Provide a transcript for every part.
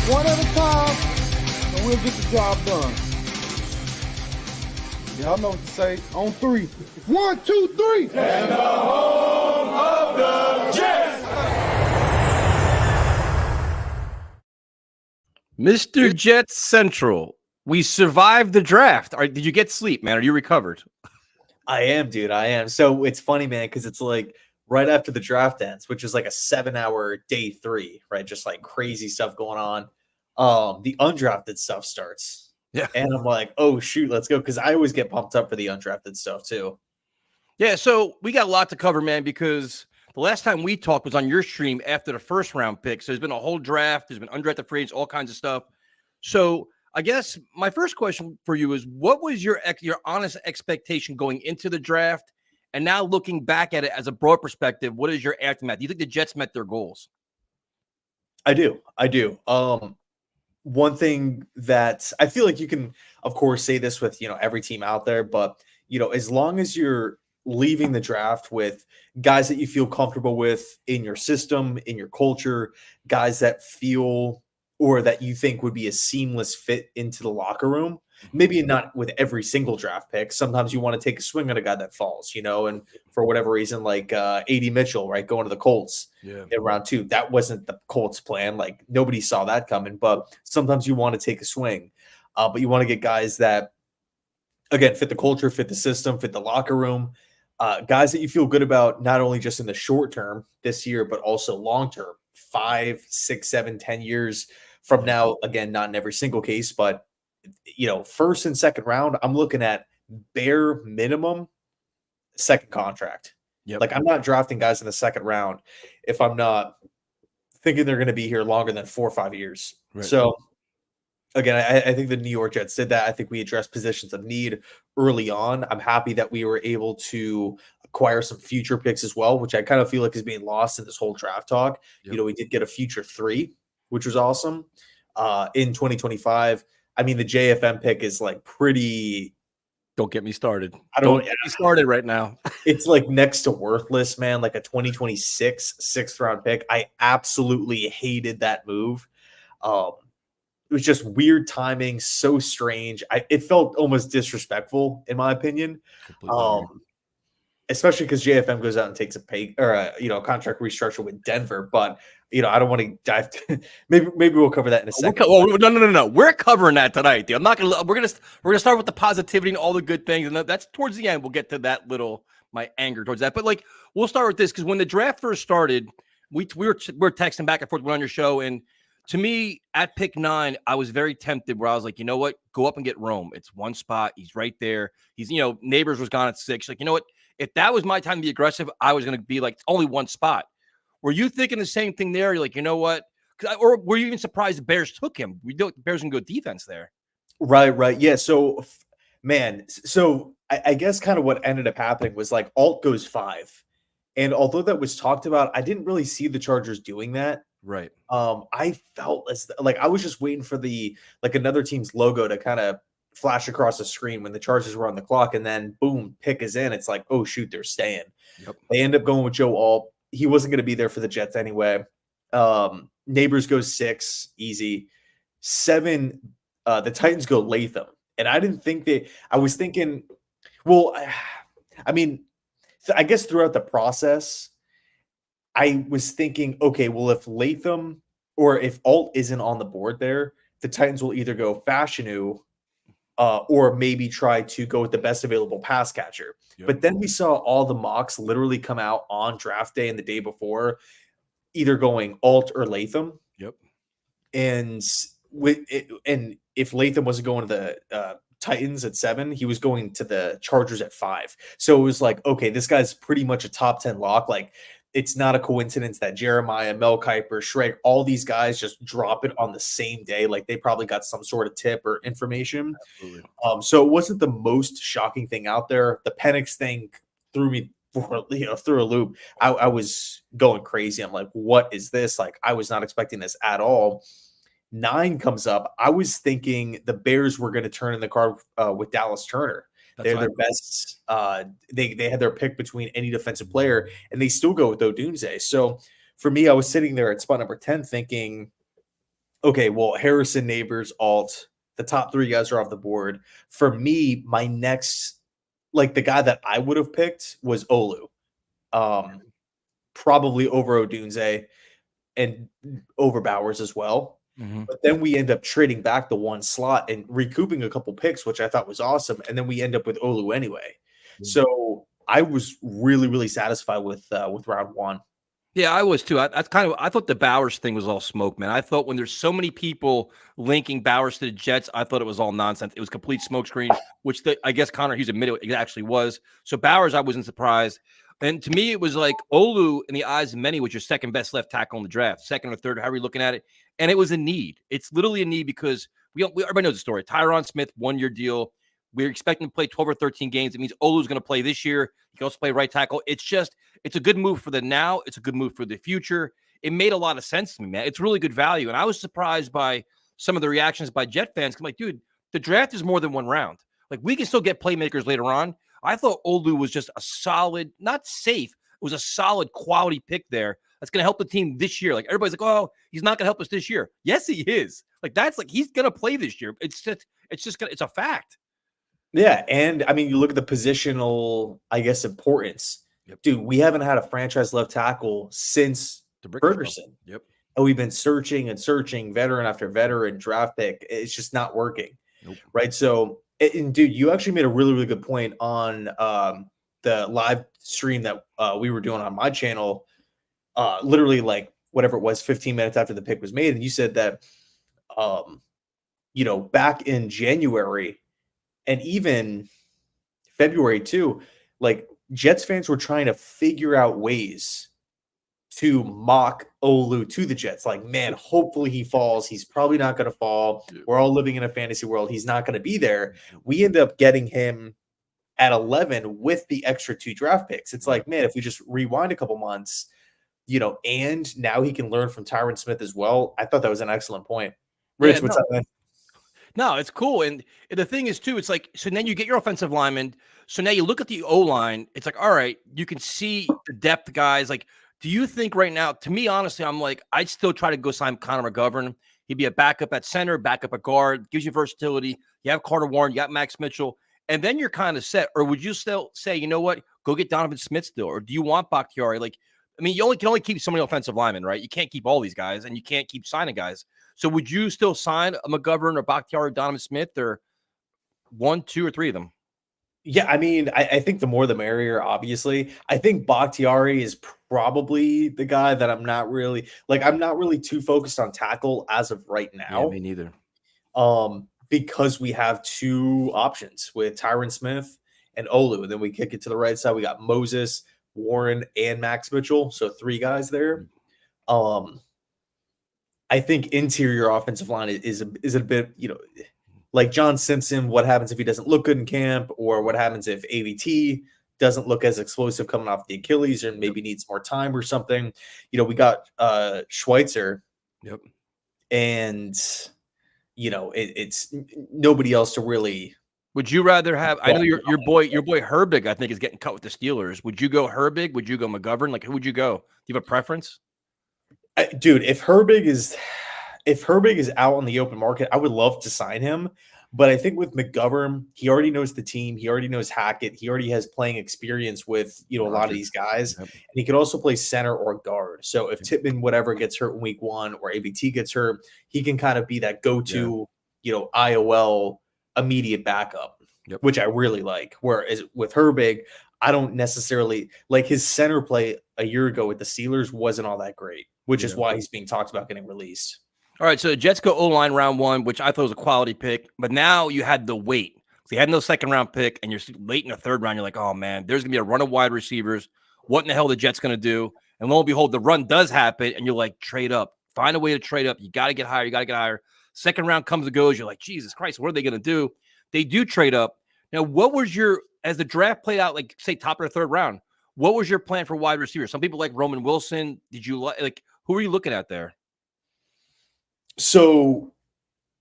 one at a time, and we'll get the job done. Y'all know what to say. On three. 1, 2, 3. And the home of the Jets. Mr. JetsCentral, we survived the draft. Did you get sleep, man? Are you recovered? I am, dude. I am. So it's funny, man, because it's like right after the draft ends, which is like a 7-hour day 3, right? Just like crazy stuff going on. The undrafted stuff starts. Yeah. And I'm like, oh, shoot, let's go. Because I always get pumped up for the undrafted stuff, too. Yeah, so we got a lot to cover, man, because the last time we talked was on your stream after the first round pick. So there's been a whole draft. There's been undrafted free agents, all kinds of stuff. So I guess my first question for you is, what was your honest expectation going into the draft? And now looking back at it as a broad perspective, what is your aftermath? Do you think the Jets met their goals? I do. One thing that I feel like you can, of course, say this with, every team out there, but, as long as you're leaving the draft with guys that you feel comfortable with in your system, in your culture, guys that feel or that you think would be a seamless fit into the locker room, maybe not with every single draft pick. Sometimes you want to take a swing on a guy that falls, and for whatever reason, like A.D. Mitchell, right, going to the Colts in round 2. That wasn't the Colts' plan. Like, nobody saw that coming, but sometimes you want to take a swing. But you want to get guys that, again, fit the culture, fit the system, fit the locker room, guys that you feel good about, not only just in the short term this year, but also long term, 5, 6, 7, 10 years from now. Again, not in every single case, but first and second round, I'm looking at bare minimum second contract. Yep. Like, I'm not drafting guys in the second round if I'm not thinking they're going to be here longer than 4 or 5 years. Right. So again, I think the New York Jets did that. I think we addressed positions of need early on. I'm happy that we were able to acquire some future picks as well, which I kind of feel like is being lost in this whole draft talk. Yep. We did get a future 3, which was awesome. In 2025, I mean, the JFM pick is like pretty. Don't get me started. Don't get me started right now. It's like next to worthless, man. Like a 2026 6th round pick. I absolutely hated that move. It was just weird timing, so strange. It felt almost disrespectful, in my opinion. Especially because JFM goes out and takes a pay or a contract restructure with Denver. But I don't want to dive. Maybe we'll cover that in a second. No. We're covering that tonight, dude. I'm not gonna. We're gonna start with the positivity and all the good things, and that's towards the end. We'll get to that my anger towards that. But like, we'll start with this because when the draft first started, we were texting back and forth on your show, and to me, at pick 9, I was very tempted where I was like, you know what? Go up and get Rome. It's one spot. He's right there. He's, Neighbors was gone at 6. Like, you know what? If that was my time to be aggressive, I was going to be like, only one spot. Were you thinking the same thing there? You're like, you know what? Or were you even surprised the Bears took him? We know the Bears can go defense there. Right. Yeah. So, man, I guess kind of what ended up happening was like Alt goes 5. And although that was talked about, I didn't really see the Chargers doing that. Right. I felt like I was just waiting for another team's logo to kind of flash across the screen when the Chargers were on the clock, and then boom, pick is in. It's like, oh shoot, they're staying. Yep. They end up going with Joe Alt. He wasn't going to be there for the Jets anyway. Neighbors goes 6, easy. 7, the Titans go Latham, and I didn't think I was thinking, well, I mean, I guess throughout the process, I was thinking, okay, well, if Latham or if Alt isn't on the board there, the Titans will either go Fashanu or maybe try to go with the best available pass catcher. Yep. But then we saw all the mocks literally come out on draft day and the day before, either going Alt or Latham. Yep. And if Latham wasn't going to the Titans at 7, he was going to the Chargers at 5. So it was like, okay, this guy's pretty much a top 10 lock. Like, it's not a coincidence that Jeremiah, Mel Kiper, Shrek, all these guys just drop it on the same day. Like, they probably got some sort of tip or information. Absolutely. So it wasn't the most shocking thing out there. The Penix thing threw me through a loop. I was going crazy. I'm like, what is this? Like, I was not expecting this at all. 9 comes up. I was thinking the Bears were going to turn in the card with Dallas Turner. They're their best. They had their pick between any defensive player, and they still go with Odunze. So for me, I was sitting there at spot number 10 thinking, Okay, well, Harrison, Neighbors, Alt, the top 3 guys are off the board. For me, my next, like the guy that I would have picked was Olu. Probably over Odunze and over Bowers as well. Mhm. But then we end up trading back the 1 slot and recouping a couple picks, which I thought was awesome. And then we end up with Olu anyway. So I was really, really satisfied with round 1. Yeah, I was too. I thought the Bowers thing was all smoke, man. I thought when there's so many people linking Bowers to the Jets, I thought it was all nonsense. It was complete smokescreen, which I guess Connor Hughes admitted it actually was. So Bowers, I wasn't surprised. And to me, it was like Olu, in the eyes of many, was your second best left tackle in the draft, second or third, however you're looking at it. And it was a need. It's literally a need because everybody knows the story. Tyron Smith, 1-year deal. We're expecting to play 12 or 13 games. It means Olu's going to play this year. He can also play right tackle. It's a good move for the now. It's a good move for the future. It made a lot of sense to me, man. It's really good value. And I was surprised by some of the reactions by Jet fans. I'm like, dude, the draft is more than 1 round. Like, we can still get playmakers later on. I thought Olu was just a solid, not safe. It was a solid quality pick there. That's going to help the team this year. Like, everybody's like, oh, he's not going to help us this year. Yes, he is. He's going to play this year. It's a fact. Yeah, and I mean, you look at the positional, I guess, importance. Yep. Dude, we haven't had a franchise left tackle since Ferguson. Yep. And we've been searching and searching, veteran after veteran, draft pick. It's just not working. Nope. Right? So, and dude, you actually made a really, really good point on the live stream that we were doing on my channel, literally like whatever it was, 15 minutes after the pick was made. And you said that, back in January, and even February too, like Jets fans were trying to figure out ways to mock Olu to the Jets. Like, man, hopefully he falls. He's probably not going to fall. We're all living in a fantasy world. He's not going to be there. We end up getting him at 11 with the extra 2 draft picks. It's like, man, if we just rewind a couple months, and now he can learn from Tyron Smith as well. I thought that was an excellent point. Rich, what's up, man? No, it's cool. And the thing is, too, it's like, so then you get your offensive lineman. So now you look at the O-line. It's like, all right, you can see the depth guys. Like, do you think right now, to me, honestly, I'm like, I'd still try to go sign Connor McGovern. He'd be a backup at center, backup at guard, gives you versatility. You have Carter Warren, you got Max Mitchell, and then you're kind of set. Or would you still say, you know what, go get Donovan Smith still? Or do you want Bakhtiari? Like, I mean, you can only keep so many offensive linemen, right? You can't keep all these guys, and you can't keep signing guys. So would you still sign a McGovern or Bakhtiari or Donovan Smith, or 1, 2, or 3 of them? Yeah, I mean, I think the more the merrier, obviously. I think Bakhtiari is probably the guy that I'm not really too focused on tackle as of right now. Yeah, me neither. Because we have 2 options with Tyron Smith and Olu. And then we kick it to the right side. We got Moses, Warren, and Max Mitchell. So 3 guys there. I think interior offensive line is a bit, like John Simpson, what happens if he doesn't look good in camp, or what happens if AVT doesn't look as explosive coming off the Achilles and maybe needs more time or something. We got Schweitzer. Yep. And, it's nobody else to really. Would you rather have, I know your boy Herbig, I think, is getting cut with the Steelers. Would you go Herbig? Would you go McGovern? Like, who would you go? Do you have a preference? Dude, if Herbig is out on the open market, I would love to sign him. But I think with McGovern, he already knows the team. He already knows Hackett. He already has playing experience with, a lot of these guys. Yep. And he could also play center or guard. So if Tippmann, whatever, gets hurt in week 1 or ABT gets hurt, he can kind of be that go-to, IOL immediate backup, which I really like. Whereas with Herbig, I don't necessarily like his center play a year ago with the Steelers wasn't all that great, which is why he's being talked about getting released. All right, so the Jets go O-line round 1, which I thought was a quality pick, but now you had the wait. So you had no second-round pick, and you're late in the 3rd round. You're like, oh, man, there's going to be a run of wide receivers. What in the hell are the Jets going to do? And lo and behold, the run does happen, and you're like, trade up. Find a way to trade up. You got to get higher. You got to get higher. Second round comes and goes. You're like, Jesus Christ, what are they going to do? They do trade up. Now, what was as the draft played out, like, say, top of the 3rd round, what was your plan for wide receivers? Some people like Roman Wilson. Did you who are you looking at there? So,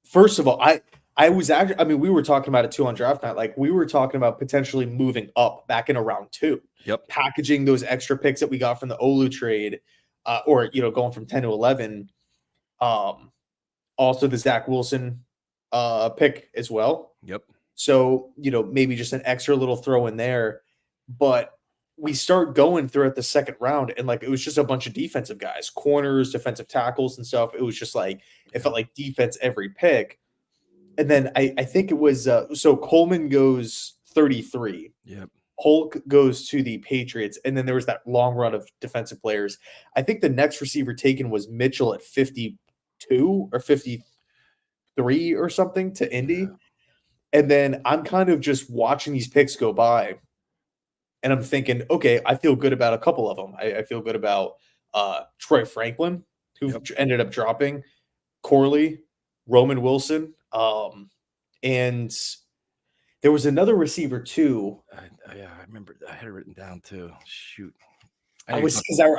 first of all, I was actually, I mean, we were talking about it too on draft night. Like, we were talking about potentially moving up back in round 2. Yep. Packaging those extra picks that we got from the Olu trade, or, going from 10 to 11. also the Zach Wilson pick as well. Yep. So, maybe just an extra little throw in there. But we start going throughout the second round, and it was just a bunch of defensive guys, corners, defensive tackles, and stuff. It was just it felt like defense every pick. And then I think it was so Coleman goes 33. Yep. Hulk goes to the Patriots, and then there was that long run of defensive players. I think the next receiver taken was Mitchell at 52 or 53 or something to Indy. Yeah. And then I'm kind of just watching these picks go by, and I'm thinking, okay, I feel good about a couple of them. I feel good about Troy Franklin, who ended up dropping, Corley, Roman Wilson, and there was another receiver too. Yeah, I remember. I had it written down too. Shoot. I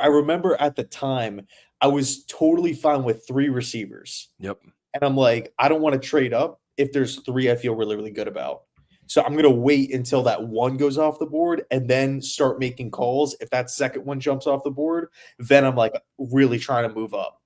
remember at the time I was totally fine with 3 receivers. Yep. And I'm like, I don't want to trade up if there's 3 I feel really, really good about. So I'm going to wait until that one goes off the board and then start making calls. If that second one jumps off the board, then I'm really trying to move up.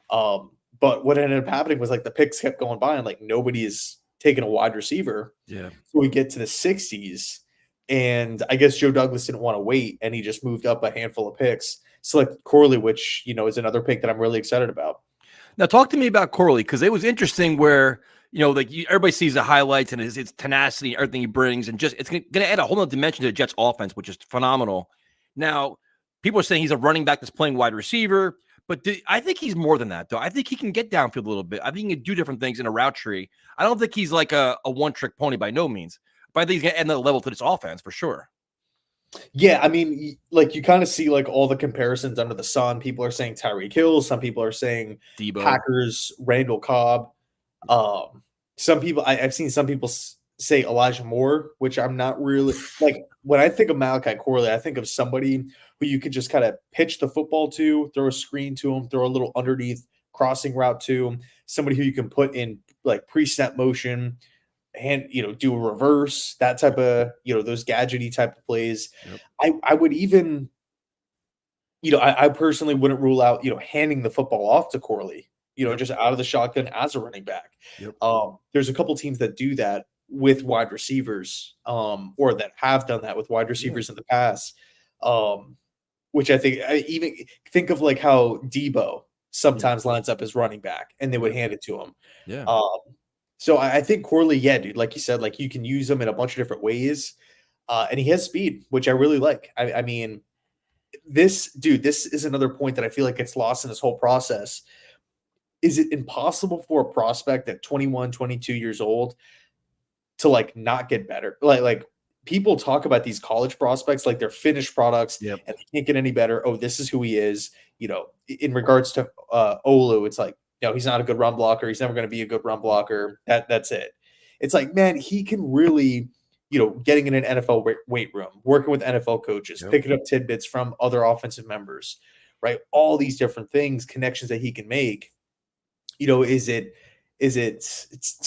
But what ended up happening was the picks kept going by and nobody is taking a wide receiver. Yeah. So we get to the 60s, and I guess Joe Douglas didn't want to wait, and he just moved up a handful of picks, selected Corley, which, is another pick that I'm really excited about. Now, talk to me about Corley, because it was interesting where, everybody sees the highlights and his tenacity, everything he brings, and it's going to add a whole other dimension to the Jets offense, which is phenomenal. Now, people are saying he's a running back that's playing wide receiver, but I think he's more than that, though. I think he can get downfield a little bit. I think he can do different things in a route tree. I don't think he's like a one-trick pony by no means, but I think he's going to add another level to this offense for sure. Yeah, I mean, you kind of see all the comparisons under the sun. People are saying Tyreek Hill. Some people are saying Debo. Packers, Randall Cobb. Some people, I've seen some people say Elijah Moore, which I'm not really when I think of Malachi Corley, I think of somebody who you could just kind of pitch the football to, throw a screen to him, throw a little underneath crossing route to him, somebody who you can put in pre-snap motion, do a reverse, that type of, those gadgety type of plays. Yep. I would even, I personally wouldn't rule out, handing the football off to Corley, just out of the shotgun as a running back. Yep. There's a couple teams that do that with wide receivers, or that have done that with wide receivers in the past. Which I think, I even think of how Debo sometimes lines up as running back and they would hand it to him. Yeah. So I think Corley, yeah, dude, like you said, you can use him in a bunch of different ways. And he has speed, which I really like. I mean, this is another point that I feel like gets lost in this whole process. Is it impossible for a prospect at 21, 22 years old to not get better? People talk about these college prospects like they're finished products, and they can't get any better. Oh, this is who he is. In regards to Olu, it's he's not a good run blocker. He's never going to be a good run blocker. That's it. It's man, he can really, getting in an NFL weight room, working with NFL coaches, picking up tidbits from other offensive members, right? All these different things, connections that he can make. To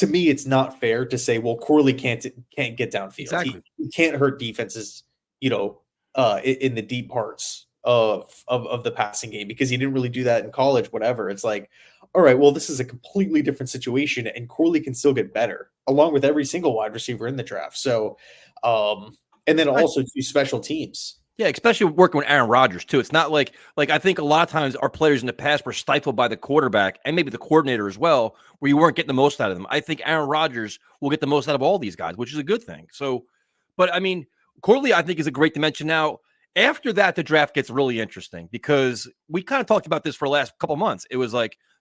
me, it's not fair to say, well, Corley can't get downfield. Exactly. He can't hurt defenses, in the deep parts of the passing game, because he didn't really do that in college, whatever. It's all right, well, this is a completely different situation, and Corley can still get better along with every single wide receiver in the draft. So, and then also to special teams. Yeah, especially working with Aaron Rodgers too. It's not like I think a lot of times our players in the past were stifled by the quarterback and maybe the coordinator as well, where you weren't getting the most out of them. I think Aaron Rodgers will get the most out of all these guys, which is a good thing. So, but I mean, Corley, I think, is a great dimension. Now, after that, the draft gets really interesting because we kind of talked about this for the last couple of months. It was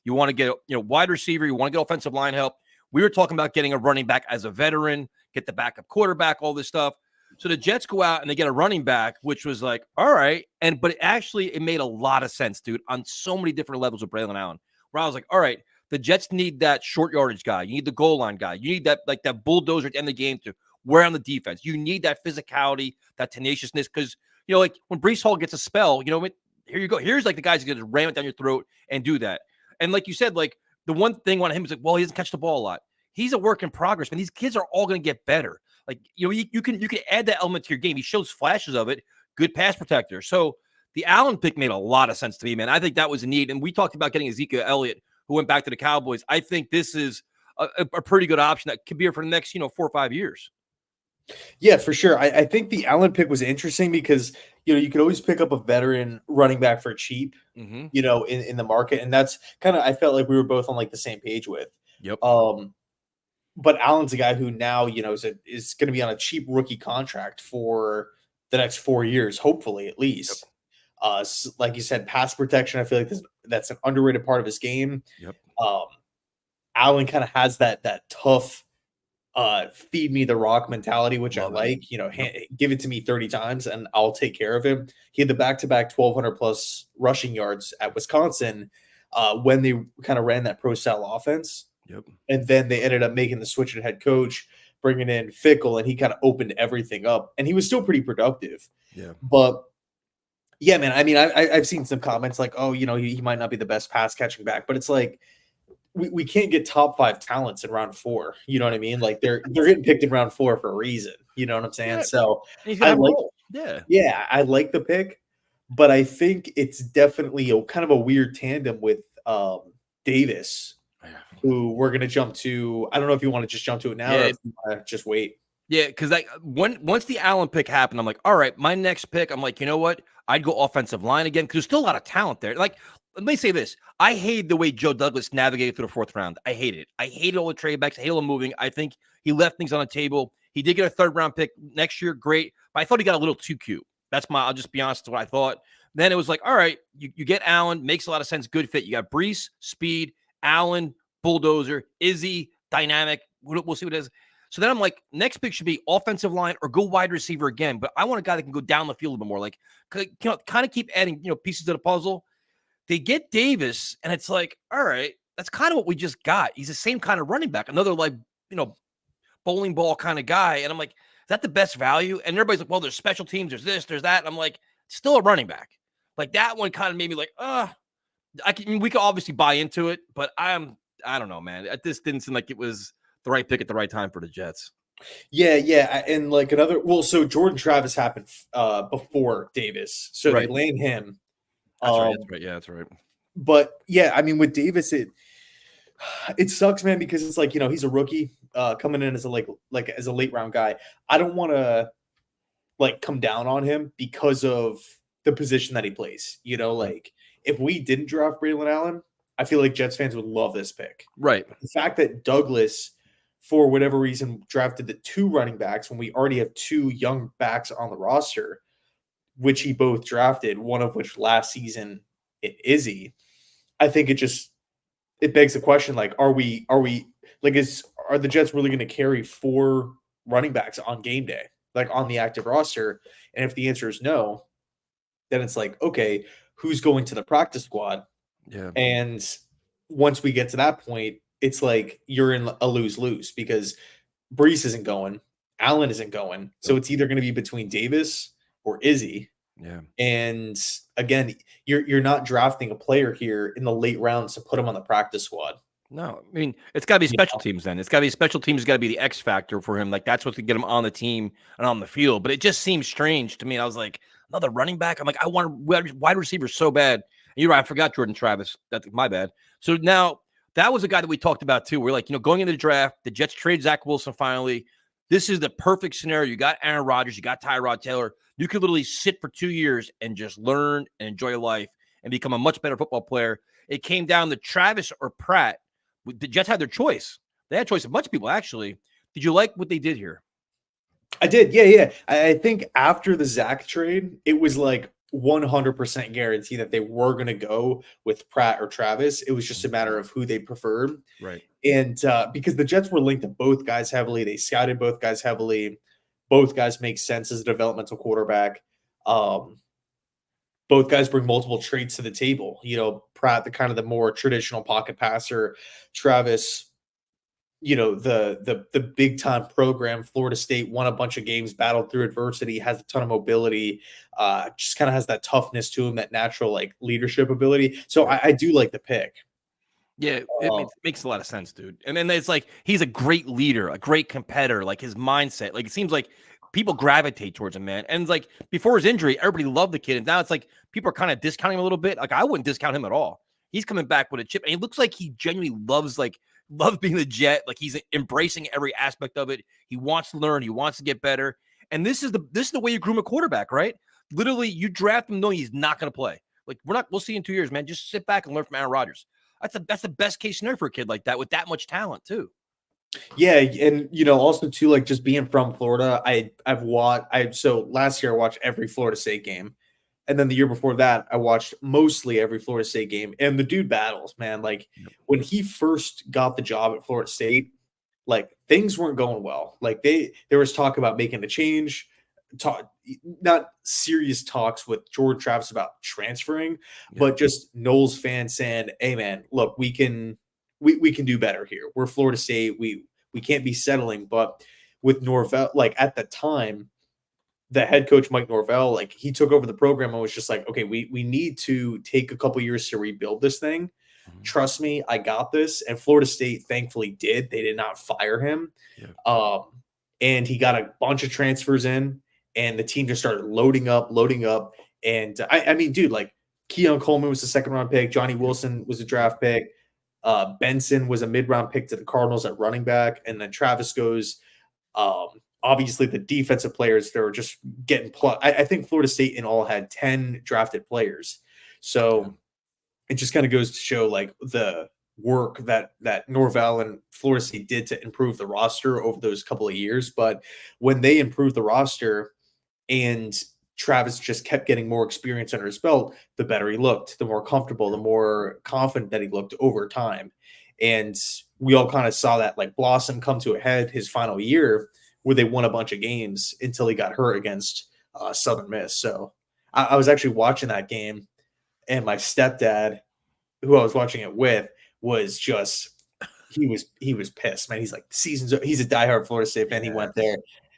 you want to get wide receiver, you want to get offensive line help. We were talking about getting a running back as a veteran, get the backup quarterback, all this stuff. So the Jets go out and they get a running back, which was all right. But it made a lot of sense, dude, on so many different levels with Braelon Allen, where I was all right, the Jets need that short yardage guy. You need the goal line guy. You need that that bulldozer at the end of the game to wear on the defense. You need that physicality, that tenaciousness. Because, when Breece Hall gets a spell, here you go. Here's the guys who going to ram it down your throat and do that. And like you said, the one thing on him is well, he doesn't catch the ball a lot. He's a work in progress, man. These kids are all going to get better. You can add that element to your game. He shows flashes of it. Good pass protector. So the Allen pick made a lot of sense to me, man. I think that was a need. And we talked about getting Ezekiel Elliott, who went back to the Cowboys. I think this is a pretty good option that could be here for the next, 4 or 5 years. Yeah, for sure. I think the Allen pick was interesting because, you could always pick up a veteran running back for cheap, Mm-hmm. In the market. And that's kind of, I felt like we were both on like the same page with. Yep. But Allen's a guy who now, is going to be on a cheap rookie contract for the next 4 years, hopefully at least. Yep. Like you said, pass protection, I feel like that's an underrated part of his game. Yep. Allen kind of has that tough feed me the rock mentality, which I like. Give it to me 30 times and I'll take care of him. He had the back-to-back 1,200 plus rushing yards at Wisconsin when they kind of ran that pro style offense. Yep. And then they ended up making the switch at head coach, bringing in Fickle, and he kind of opened everything up. And he was still pretty productive. Yeah. But yeah, man, I mean, I've seen some comments like, oh, he might not be the best pass catching back, but it's like, we can't get top 5 talents in round 4. You know what I mean? Like they're getting picked in round 4 for a reason. You know what I'm saying? Yeah. So I like the pick, but I think it's definitely kind of a weird tandem with Davis, who we're gonna jump to. I don't know if you want to just jump to it now or if you want to just wait. Yeah, because once the Allen pick happened, I'm like, all right, my next pick, I'm like, you know what? I'd go offensive line again because there's still a lot of talent there. Like, let me say this. I hate the way Joe Douglas navigated through the 4th round. I hate it. I hated all the trade backs. I hate him moving. I think he left things on the table. He did get a 3rd round pick next year. Great. But I thought he got a little too cute. I'll just be honest with what I thought. Then it was like, all right, you get Allen. Makes a lot of sense. Good fit. You got Brees, speed, Allen, bulldozer, Izzy, dynamic. We'll see what it is. So then I'm like, next pick should be offensive line or go wide receiver again. But I want a guy that can go down the field a little bit more. Like, kind of keep adding, pieces to the puzzle. They get Davis, and it's like, all right, that's kind of what we just got. He's the same kind of running back, another bowling ball kind of guy. And I'm like, is that the best value? And everybody's like, well, there's special teams, there's this, there's that. And I'm like, still a running back. Like that one kind of made me like, we could obviously buy into it, but I don't know, man. This didn't seem like it was the right pick at the right time for the Jets. Yeah. And like so Jordan Travis happened before Davis. So They land him. That's right. Yeah, that's right. But yeah, I mean, with Davis, it sucks, man, because it's like, he's a rookie coming in as a as a late round guy. I don't want to come down on him because of the position that he plays. Like if we didn't draft Braelon Allen, I feel like Jets fans would love this pick. Right. The fact that Douglas, for whatever reason, drafted the 2 running backs when we already have 2 young backs on the roster, which he both drafted, one of which last season Izzy. I think it begs the question, like, are the Jets really going to carry 4 running backs on game day, like on the active roster? And if the answer is no, then it's like, okay, who's going to the practice squad? Yeah. And once we get to that point, it's like you're in a lose-lose because Brees isn't going, Allen isn't going. So it's either going to be between Davis or Izzy. Yeah. And again, you're not drafting a player here in the late rounds to put him on the practice squad. No, I mean, it's got to be special teams then. It's got to be special teams. It's got to be the X factor for him. Like, that's what's going to get him on the team and on the field. But it just seems strange to me. I was like, another running back? I'm like, I want a wide receiver so bad. And you're right. I forgot Jordan Travis. That's my bad. So now that was a guy that we talked about too. We're like, going into the draft, the Jets trade Zach Wilson finally. This is the perfect scenario. You got Aaron Rodgers. You got Tyrod Taylor. You could literally sit for 2 years and just learn and enjoy life and become a much better football player. It came down to Travis or Pratt. The Jets had their choice. They had a choice of a bunch of people, actually. Did you like what they did here? I did. Yeah. I think after the Zach trade, it was like 100% guarantee that they were going to go with Pratt or Travis. It was just a matter of who they preferred. Right. And because the Jets were linked to both guys heavily, they scouted both guys heavily. Both guys make sense as a developmental quarterback. Both guys bring multiple traits to the table. Pratt, the kind of the more traditional pocket passer. Travis, the big time program. Florida State won a bunch of games, battled through adversity, has a ton of mobility, just kind of has that toughness to him, that natural leadership ability. So I do like the pick. Yeah, it makes a lot of sense, dude. And then it's like he's a great leader, a great competitor. Like his mindset, it seems like people gravitate towards him, man. And it's like before his injury, everybody loved the kid, and now it's like people are kind of discounting him a little bit. Like I wouldn't discount him at all. He's coming back with a chip, and he looks like he genuinely loves being the Jet. Like he's embracing every aspect of it. He wants to learn. He wants to get better. And this is the way you groom a quarterback, right? Literally, you draft him knowing he's not going to play. Like we'll see in 2 years, man. Just sit back and learn from Aaron Rodgers. That's the best case scenario for a kid like that with that much talent too. Yeah, and also too, like just being from Florida, so last year I watched every Florida State game. And then the year before that, I watched mostly every Florida State game. And the dude battles, man. Like when he first got the job at Florida State, like things weren't going well. Like there was talk about making a change, not serious talks with Jordan Travis about transferring, but just Knowles fans saying, "Hey, man, look, we can do better here. We're Florida State. We can't be settling." But with Norvell, like at the time, the head coach, Mike Norvell, like he took over the program and was just like, okay, we need to take a couple years to rebuild this thing. Mm-hmm. Trust me, I got this. And Florida State thankfully did. They did not fire him. Yeah. And he got a bunch of transfers in, and the team just started loading up. And I mean, dude, like Keon Coleman was a second-round pick. Johnny Wilson was a draft pick. Benson was a mid-round pick to the Cardinals at running back. And then Travis goes, obviously the defensive players, they were just getting plucked. I think Florida State in all had 10 drafted players. So it just kind of goes to show like the work that Norvell and Florida State did to improve the roster over those couple of years. But when they improved the roster and Travis just kept getting more experience under his belt, the better he looked, the more comfortable, the more confident that he looked over time. And we all kind of saw that like blossom come to a head his final year, where they won a bunch of games until he got hurt against Southern Miss. So I was actually watching that game, and my stepdad, who I was watching it with, was just he was pissed, man. He's like, he's a diehard Florida State fan. He went there,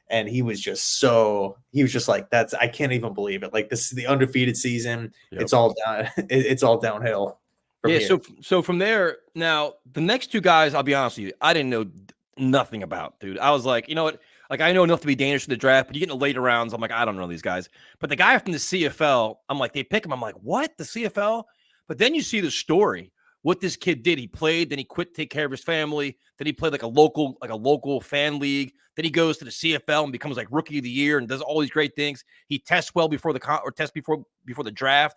and he was just like, I can't even believe it. Like this is the undefeated season. Yep. It's all down. It's all downhill. Yeah. Here. So from there, now the next two guys, I'll be honest with you, I didn't know nothing about, dude. I was like, you know what? Like, I know enough to be dangerous for the draft, but you get in the later rounds, I'm like, I don't know these guys. But the guy from the CFL, I'm like, they pick him. I'm like, what? The CFL? But then you see the story, what this kid did. He played, then he quit to take care of his family. Then he played like a local fan league. Then he goes to the CFL and becomes like rookie of the year and does all these great things. He tests well before the draft.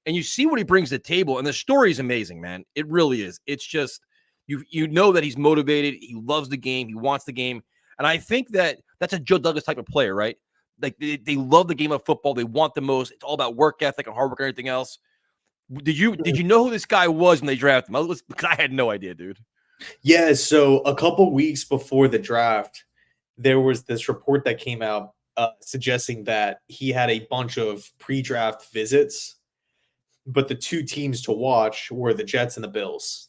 And you see what he brings to the table. And the story is amazing, man. It really is. It's just, you know that he's motivated. He loves the game. He wants the game. And I think that's a Joe Douglas type of player, right? Like they love the game of football. They want the most. It's all about work ethic and hard work and everything else. Did you know who this guy was when they drafted him? Because I had no idea, dude. Yeah. So a couple weeks before the draft, there was this report that came out suggesting that he had a bunch of pre-draft visits, but the two teams to watch were the Jets and the Bills.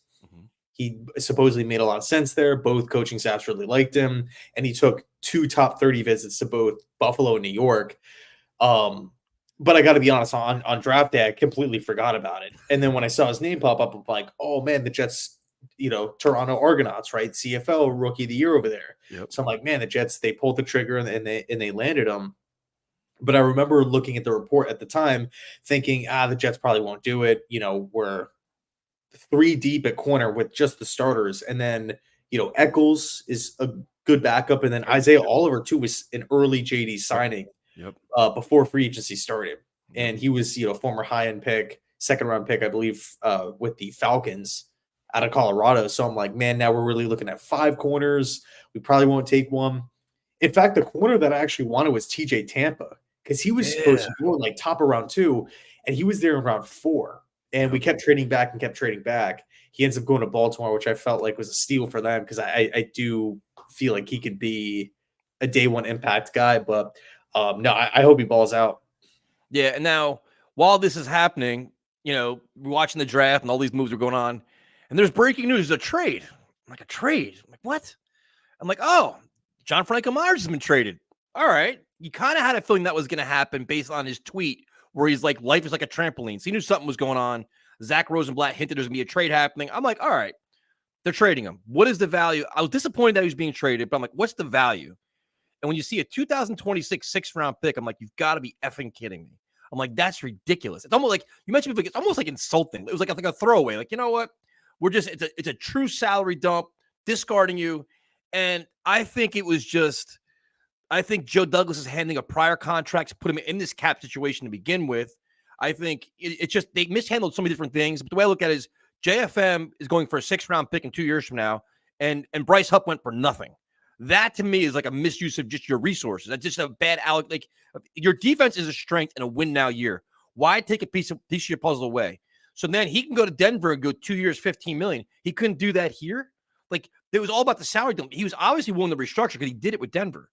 He supposedly made a lot of sense there. Both coaching staffs really liked him, and he took 2 top 30 visits to both Buffalo and New York. But I got to be honest, on draft day, I completely forgot about it. And then when I saw his name pop up, I'm like, oh man, the Jets, Toronto Argonauts, right? CFL rookie of the year over there. Yep. So I'm like, man, the Jets, they pulled the trigger and they landed him. But I remember looking at the report at the time, thinking, the Jets probably won't do it. We're 3 deep at corner with just the starters. And then, Eccles is a good backup. And then Isaiah Oliver, too, was an early JD signing before free agency started. And he was, former high-end pick, second-round pick, I believe, with the Falcons out of Colorado. So I'm like, man, now we're really looking at 5 corners. We probably won't take one. In fact, the corner that I actually wanted was TJ Tampa, because he was supposed to go in like top of round 2, and he was there in round 4. And we kept trading back. He ends up going to Baltimore, which I felt like was a steal for them, because I do feel like he could be a day one impact guy. But no, I hope he balls out. Yeah. And now, while this is happening, we're watching the draft and all these moves are going on, and there's breaking news. There's a trade. I'm like, a trade? I'm like, what? I'm like, oh, John Franco Myers has been traded. All right. You kind of had a feeling that was going to happen based on his tweet, where he's like, life is like a trampoline. So he knew something was going on. Zach Rosenblatt hinted there's going to be a trade happening. I'm like, all right, they're trading him. What is the value? I was disappointed that he was being traded, but I'm like, what's the value? And when you see a 2026 6th-round pick, I'm like, you've got to be effing kidding me. I'm like, that's ridiculous. It's almost like you mentioned before, it's almost like insulting. It was like a throwaway. Like, you know what? It's a true salary dump, discarding you. And I think Joe Douglas is handing a prior contract to put him in this cap situation to begin with. I think it's just they mishandled so many different things. But the way I look at it is JFM is going for a 6th-round pick in 2 years from now, and Bryce Huff went for nothing. That to me is like a misuse of just your resources. That's just a bad like your defense is a strength in a win now year. Why take a piece of your puzzle away? So then he can go to Denver and go 2 years, $15 million. He couldn't do that here. Like it was all about the salary dump. He was obviously willing to restructure because he did it with Denver.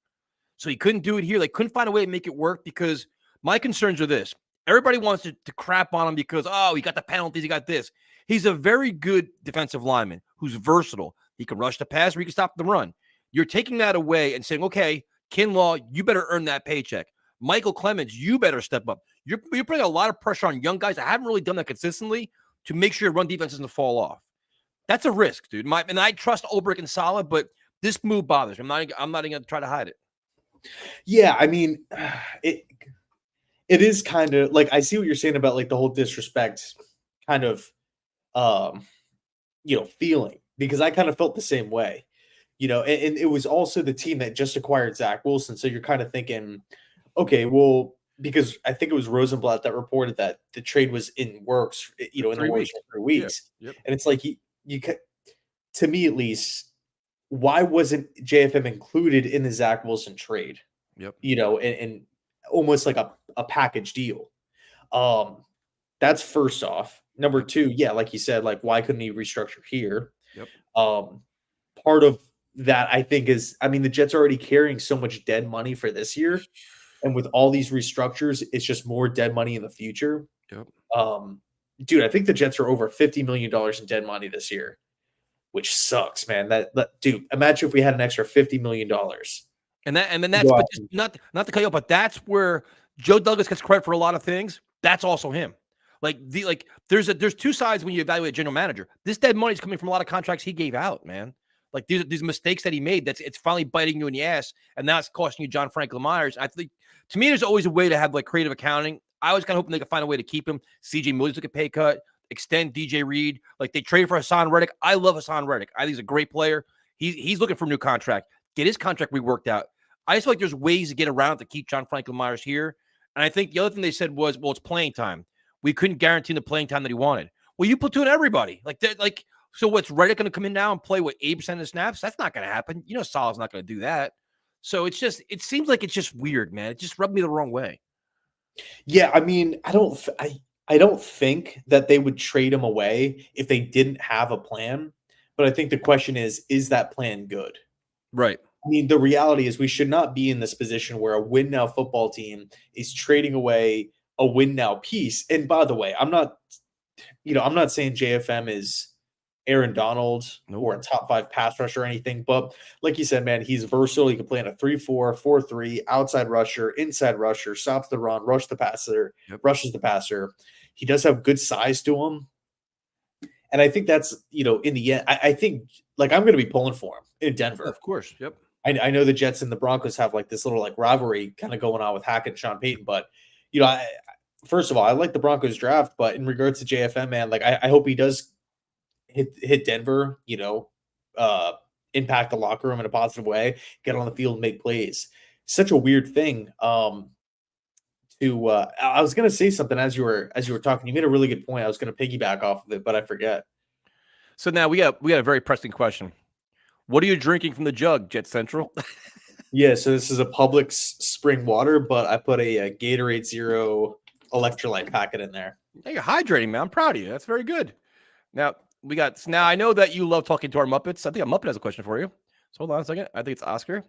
So he couldn't do it here. They couldn't find a way to make it work because my concerns are this. Everybody wants to crap on him because, he got the penalties, he got this. He's a very good defensive lineman who's versatile. He can rush the pass or he can stop the run. You're taking that away and saying, okay, Kinlaw, you better earn that paycheck. Michael Clemens, you better step up. You're putting a lot of pressure on young guys that haven't really done that consistently to make sure your run defense doesn't fall off. That's a risk, dude. And I trust Ulbrich and Saleh, but this move bothers me. I'm not even going to try to hide it. Yeah, I mean, it is kind of like I see what you're saying about like the whole disrespect kind of feeling, because I kind of felt the same way, and it was also the team that just acquired Zach Wilson. So you're kind of thinking, okay, well, because I think it was Rosenblatt that reported that the trade was in works, in the works for 3 weeks. Yeah. Yep. And it's like you to me at least, why wasn't JFM included in the Zach Wilson trade? Yep. And almost like a package deal. That's first off. Number two, yeah, like you said, like why couldn't he restructure here? Yep. Part of that I think is, the Jets are already carrying so much dead money for this year, and with all these restructures, it's just more dead money in the future. Yep. Dude, I think the Jets are over $50 million in dead money this year, which sucks, man. Dude, imagine if we had an extra $50 million. And then that's but just not to cut you off, but that's where Joe Douglas gets credit for a lot of things. That's also him. There's two sides when you evaluate a general manager. This dead money is coming from a lot of contracts he gave out, man. Like these mistakes that he made, it's finally biting you in the ass, and now it's costing you John Franklin Myers. I think to me, there's always a way to have like creative accounting. I was kind of hoping they could find a way to keep him. CJ Mills took a pay cut, extend DJ Reed. Like they traded for Hassan Reddick. I love Hassan Reddick. I think he's a great player. He's looking for a new contract. Get his contract reworked out. I just feel like there's ways to get around to keep John Franklin Myers here. And I think the other thing they said was, well, it's playing time. We couldn't guarantee the playing time that he wanted. Well, you platoon everybody. So what's Reddick going to come in now and play 80% of the snaps? That's not going to happen. Saleh's not going to do that. So it seems like it's just weird, man. It just rubbed me the wrong way. Yeah, I don't think that they would trade him away if they didn't have a plan. But I think the question is that plan good? Right. The reality is we should not be in this position where a win now football team is trading away a win now piece. And by the way, I'm not saying JFM is Aaron Donald or a top 5 pass rusher or anything, but like you said, man, he's versatile. He can play in a 3-4, 4-3, outside rusher, inside rusher, stops the run, rushes the passer. He does have good size to him. And I think that's, in the end, I think like I'm going to be pulling for him in Denver. Of course. Yep. I know the Jets and the Broncos have like this little like rivalry kind of going on with Hackett and Sean Payton, but first of all, I like the Broncos draft, but in regards to JFM, man, like I hope he does hit Denver, impact the locker room in a positive way, get on the field and make plays. Such a weird thing. I was going to say something as you were talking. You made a really good point. I was going to piggyback off of it, but I forget. So now we got a very pressing question. What are you drinking from the jug, JetsCentral? Yeah, so this is a Publix spring water, but I put a Gatorade Zero electrolyte packet in there. Hey, you're hydrating, man. I'm proud of you. That's very good. Now I know that you love talking to our Muppets. I think a Muppet has a question for you. So hold on a second. I think it's Oscar.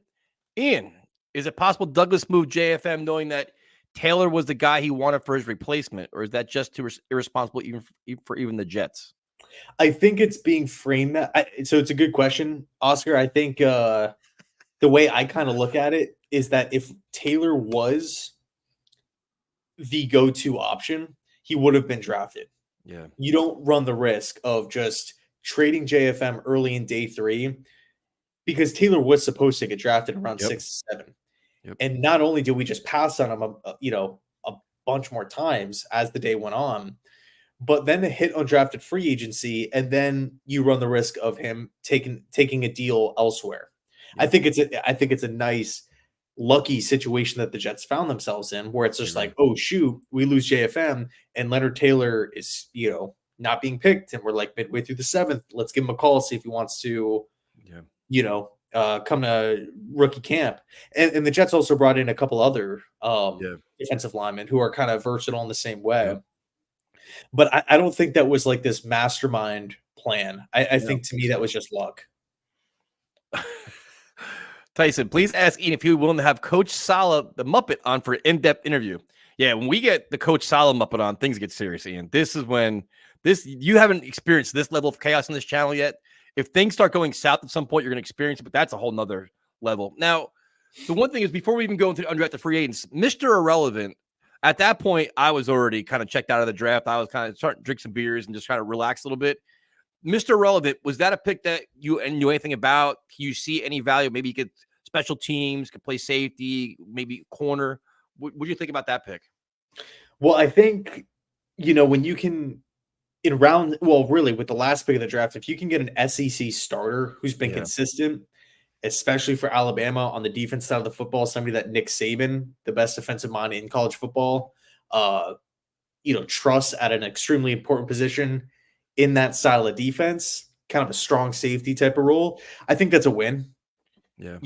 Ian, is it possible Douglas moved JFM knowing that Taylor was the guy he wanted for his replacement, or is that just too irresponsible even the Jets? I think it's being framed so it's a good question, Oscar. I think the way I kind of look at it is that if Taylor was the go-to option, he would have been drafted. Yeah. You don't run the risk of just trading JFM early in day 3 because Taylor was supposed to get drafted around 6 to 7. Yep. And not only did we just pass on him, a bunch more times as the day went on. But then they hit undrafted free agency, and then you run the risk of him taking a deal elsewhere. Yeah. I think it's a nice, lucky situation that the Jets found themselves in, where it's just like, oh shoot, we lose JFM, and Leonard Taylor is not being picked, and we're like midway through the 7th. Let's give him a call, see if he wants to, come to rookie camp. And the Jets also brought in a couple other defensive linemen who are kind of versatile in the same way. Yeah. But I don't think that was like this mastermind plan. I think to me that was just luck. Tyson, please ask Ian if he was willing to have Coach Sala, the Muppet, on for an in-depth interview. Yeah, when we get the Coach Sala Muppet on, things get serious, Ian. This is when you haven't experienced this level of chaos on this channel yet. If things start going south at some point, you're going to experience it, but that's a whole nother level. Now, the one thing is, before we even go into the undrafted free agents, Mr. Irrelevant, at that point, I was already kind of checked out of the draft. I was kind of starting to drink some beers and just trying to relax a little bit. Mr. Irrelevant, was that a pick that you knew anything about? Can you see any value? Maybe you could special teams, could play safety, maybe corner. What do you think about that pick? Well, I think, when you can really with the last pick of the draft, if you can get an SEC starter who's been consistent, especially for Alabama on the defense side of the football, somebody that Nick Saban, the best defensive mind in college football, trusts at an extremely important position in that style of defense, kind of a strong safety type of role. I think that's a win. Yeah.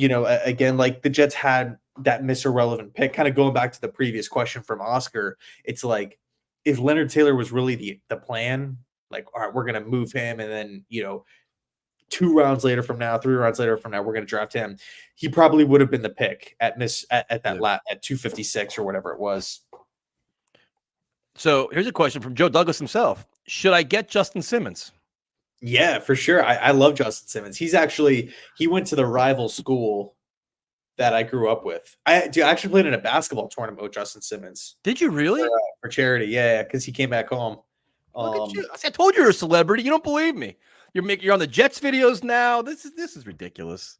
Again, like the Jets had that Mr. Relevant pick, kind of going back to the previous question from Oscar. It's like, if Leonard Taylor was really the plan, like, all right, we're going to move him, and then, 2 rounds later from now, 3 rounds later from now, we're going to draft him, he probably would have been the pick at 256 or whatever it was. So here's a question from Joe Douglas himself. Should I get Justin Simmons? Yeah, for sure. I love Justin Simmons. He went to the rival school that I grew up with. I actually played in a basketball tournament with Justin Simmons. Did you really? For charity, yeah, because he came back home. Look at you. I told you you're a celebrity. You don't believe me. You're on the Jets videos now. This is ridiculous.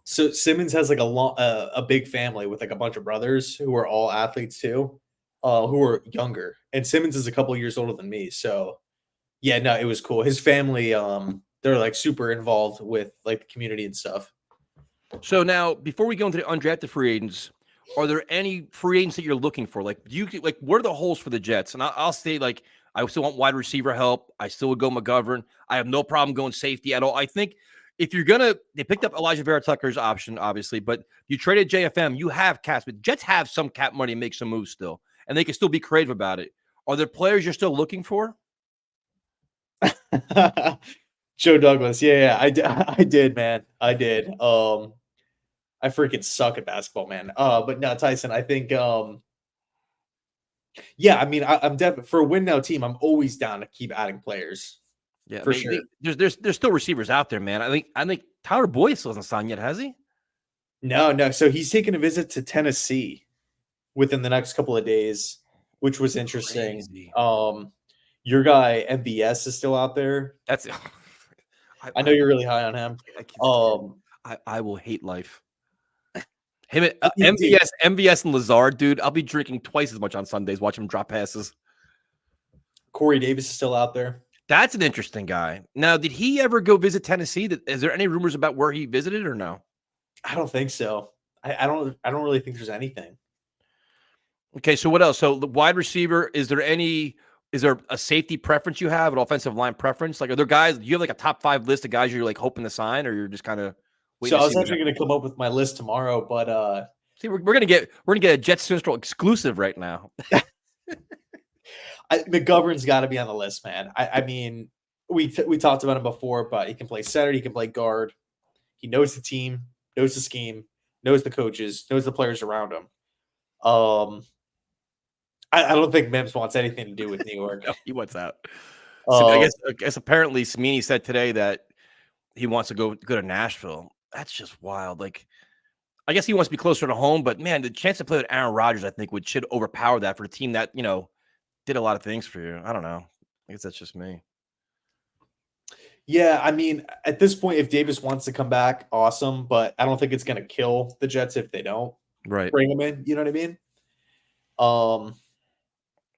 So Simmons has like a big family with like a bunch of brothers who are all athletes too, who are younger. And Simmons is a couple years older than me. So yeah, no, it was cool. His family, they're like super involved with like the community and stuff. So now, before we go into the undrafted free agents, are there any free agents that you're looking for? Like, what are the holes for the Jets? And I'll say, like, I still want wide receiver help. I still would go McGovern. I have no problem going safety at all. I think if you're they picked up Elijah Vera Tucker's option, obviously, but you traded JFM. You have caps, but Jets have some cap money and make some moves still, and they can still be creative about it. Are there players you're still looking for? Joe Douglas. Yeah, I did, man. I did. I freaking suck at basketball, man. But no, Tyson, I think, I'm definitely for a win now team. I'm always down to keep adding players. Yeah, for sure. There's still receivers out there, man. I think Tyler Boyd still hasn't signed yet, has he? No. So he's taking a visit to Tennessee within the next couple of days, which was interesting. Crazy. Your guy MVS is still out there. That's. I know you're really high on him. I will hate life. Him, MVS, and Lazard, dude. I'll be drinking twice as much on Sundays. Watch him drop passes. Corey Davis is still out there. That's an interesting guy. Now, did he ever go visit Tennessee? Is there any rumors about where he visited or no? I don't think so. I don't really think there's anything. Okay, so what else? So the wide receiver, is there a safety preference you have, an offensive line preference? Like, are there guys, do you have like a top 5 list of guys you're like hoping to sign, or you're just kind of waiting? So I was actually going to come up with my list tomorrow, but see, we're gonna get a JetsCentral exclusive right now. McGovern's got to be on the list, man. I mean, we talked about him before, but he can play center, he can play guard. He knows the team, knows the scheme, knows the coaches, knows the players around him. I don't think Mims wants anything to do with New York. No, he wants out. So I guess apparently Smeeney said today that he wants to go to Nashville. That's just wild. Like, I guess he wants to be closer to home, but man, the chance to play with Aaron Rodgers, I think, should overpower that for a team that, did a lot of things for you. I don't know. I guess that's just me. Yeah, I mean, at this point, if Davis wants to come back, awesome. But I don't think it's going to kill the Jets if they don't bring him in. You know what I mean?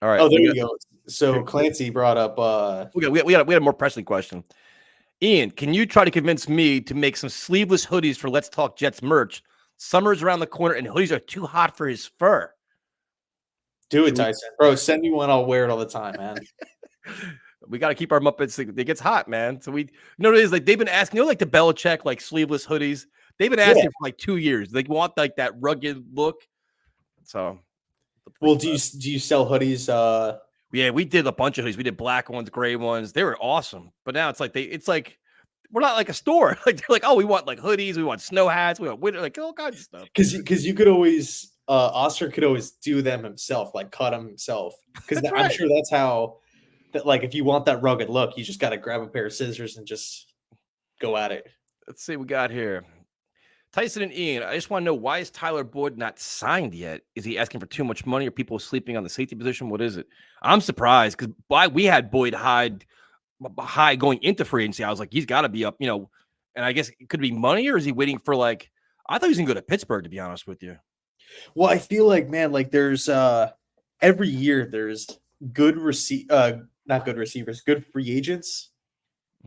All right. Oh, there you go. So Clancy brought up. We got a more pressing question. Ian, can you try to convince me to make some sleeveless hoodies for Let's Talk Jets merch? Summer's around the corner, and hoodies are too hot for his fur. Do it, Tyson. Bro, send me one. I'll wear it all the time, man. We got to keep our Muppets. It gets hot, man. So we, what it is, like they've been asking, like the Belichick, like sleeveless hoodies. They've been asking for like 2 years. They want like that rugged look. So, well, do you sell hoodies? Yeah, we did a bunch of hoodies. We did black ones, gray ones. They were awesome. But now it's like we're not like a store. Like they're like, oh, we want like hoodies, we want snow hats, we want winter, like all kinds of stuff. Because you could always Oscar could always do them himself, like cut them himself. Because I'm sure that's how that, like, if you want that rugged look, you just got to grab a pair of scissors and just go at it. Let's see what we got here. Tyson and Ian, I just want to know, why is Tyler Boyd not signed yet? Is he asking for too much money? Are people sleeping on the safety position? What is it? I'm surprised because we had Boyd high going into free agency. I was like, he's got to be up, and I guess it could be money, or is he waiting for like, I thought he was going to go to Pittsburgh, to be honest with you. Well, I feel like, man, like there's every year there's good free agents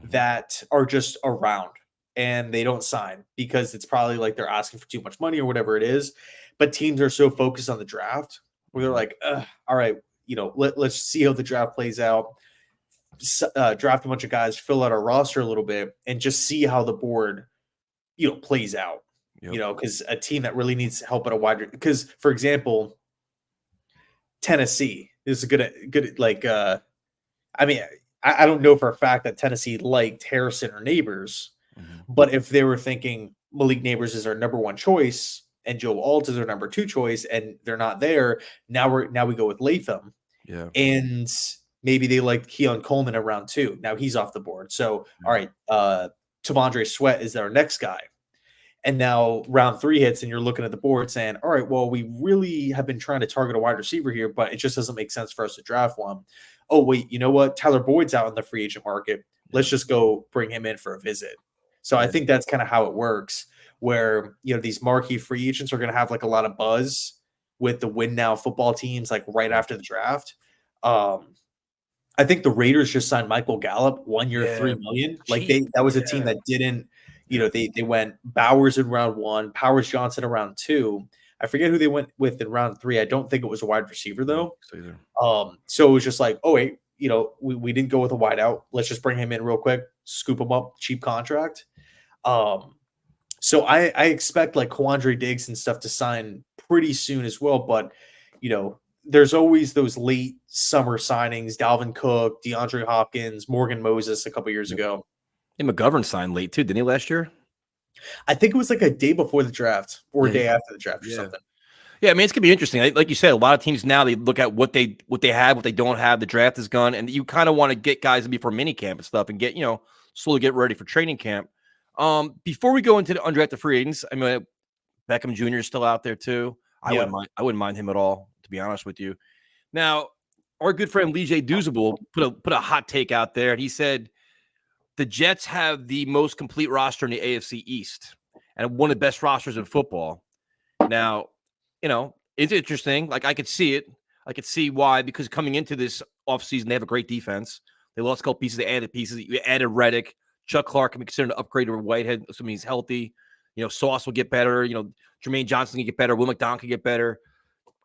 that are just around and they don't sign because it's probably like they're asking for too much money or whatever it is. But teams are so focused on the draft where they're like, all right, let's see how the draft plays out. Draft a bunch of guys, fill out our roster a little bit, and just see how the board, plays out. Yep. Because a team that really needs help at a wide, because for example, Tennessee is a good like. I mean, I don't know for a fact that Tennessee liked Harrison or Neighbors, but if they were thinking Malik Neighbors is our number one choice and Joe Alt is our number two choice, and they're not there, now we go with Latham. Yeah, and maybe they liked Keon Coleman at round 2. Now he's off the board. So all right, T'Vondre Sweat is our next guy. And now round 3 hits and you're looking at the board saying, all right, well, we really have been trying to target a wide receiver here, but it just doesn't make sense for us to draft one. Oh, wait, you know what? Tyler Boyd's out in the free agent market. Let's just go bring him in for a visit. So I think that's kind of how it works, where, these marquee free agents are going to have like a lot of buzz with the win now football teams, like right after the draft. I think the Raiders just signed Michael Gallup 1 year, $3 million. Like that was a team that didn't, they went Bowers in round 1, Powers Johnson in round 2. I forget who they went with in round 3. I don't think it was a wide receiver though. So it was just like, oh wait, we didn't go with a wide out. Let's just bring him in real quick, scoop him up, cheap contract. So I expect like Quandre Diggs and stuff to sign pretty soon as well. But there's always those late summer signings: Dalvin Cook, DeAndre Hopkins, Morgan Moses a couple years ago. And McGovern signed late too, didn't he, last year? I think it was like a day before the draft or a day after the draft or something. Yeah, I mean, it's gonna be interesting. Like you said, a lot of teams now, they look at what they have, what they don't have. The draft is gone, and you kind of want to get guys before mini camp and stuff, and get slowly get ready for training camp. Before we go into the undrafted free agents, I mean, Beckham Jr. is still out there too. I wouldn't mind him at all, to be honest with you. Now, our good friend Lee J. Douzable put a hot take out there, and he said the Jets have the most complete roster in the AFC East and one of the best rosters in football. Now, it's interesting. Like, I could see it. I could see why, because coming into this offseason, they have a great defense. They lost a couple pieces. They added pieces. You added Reddick. Chuck Clark can be considered an upgrade over Whitehead, assuming he's healthy. Sauce will get better. Jermaine Johnson can get better. Will McDonald can get better.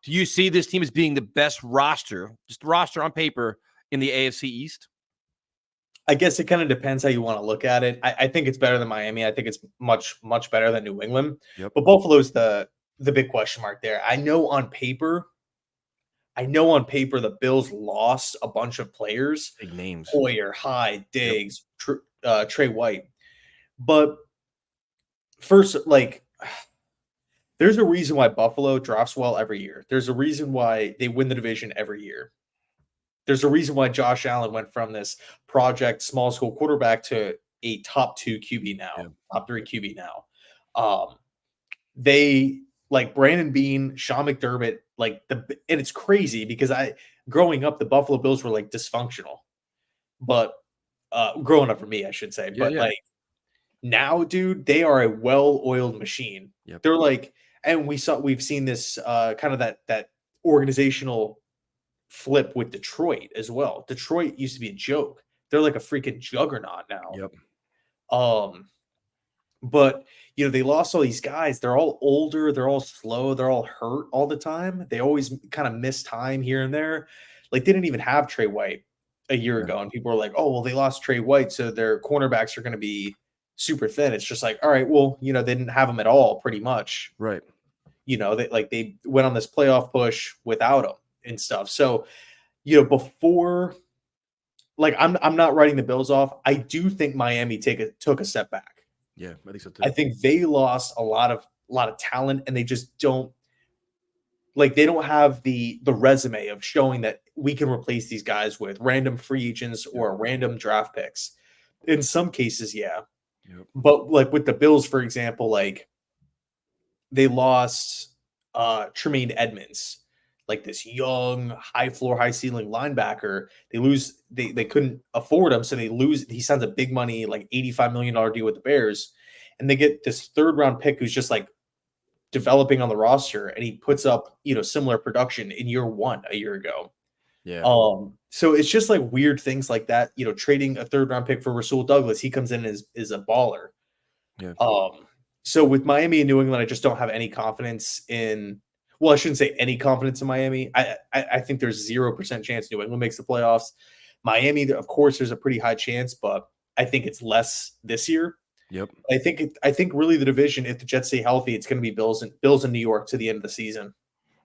Do you see this team as being the best roster, just the roster on paper, in the AFC East? I guess it kind of depends how you want to look at it. I think it's better than Miami. I think it's much, much better than New England. Yep. But Buffalo's the big question mark there. I know on paper the Bills lost a bunch of players. Big names. Hoyer, Hyde, Diggs, Trey White. But first, like, there's a reason why Buffalo drafts well every year. There's a reason why they win the division every year. There's a reason why Josh Allen went from this project small school quarterback to a top 2 QB now, top 3 QB now. They like Brandon Beane, Sean McDermott, and it's crazy because growing up, the Buffalo Bills were like dysfunctional, but growing up for me, I should say, like now, dude, they are a well-oiled machine. Yep. They're like, and we've seen this kind of that organizational flip with Detroit as well. Detroit used to be a joke. They're like a freaking juggernaut now. Yep. But they lost all these guys. They're all older. They're all slow. They're all hurt all the time. They always kind of miss time here and there. Like they didn't even have Trey White a year ago, and people were like, "Oh, well, they lost Trey White, so their cornerbacks are going to be super thin." It's just like, all right, well, they didn't have him at all, pretty much. Right. They went on this playoff push without him and stuff. So, before, like, I'm not writing the Bills off. I do think Miami took a step back. Yeah, I think so too. I think they lost a lot of talent, and they just don't they don't have the resume of showing that we can replace these guys with random free agents or random draft picks. In some cases, yeah. Yep. But like with the Bills, for example, like they lost Tremaine Edmonds, like this young, high floor, high ceiling linebacker. They couldn't afford him, so they lose. He signs a big money, like $85 million deal with the Bears, and they get this 3rd round pick who's just like developing on the roster, and he puts up similar production in year 1 a year ago. Yeah. So it's just like weird things like that. Trading a 3rd round pick for Rasul Douglas, he comes in as is a baller. Yeah. So with Miami and New England, I just don't have any confidence in. Well, I shouldn't say any confidence in Miami. I think there's 0% chance New England makes the playoffs. Miami, of course, there's a pretty high chance, but I think it's less this year. Yep. I think really the division, if the Jets stay healthy, it's going to be Bills and New York to the end of the season.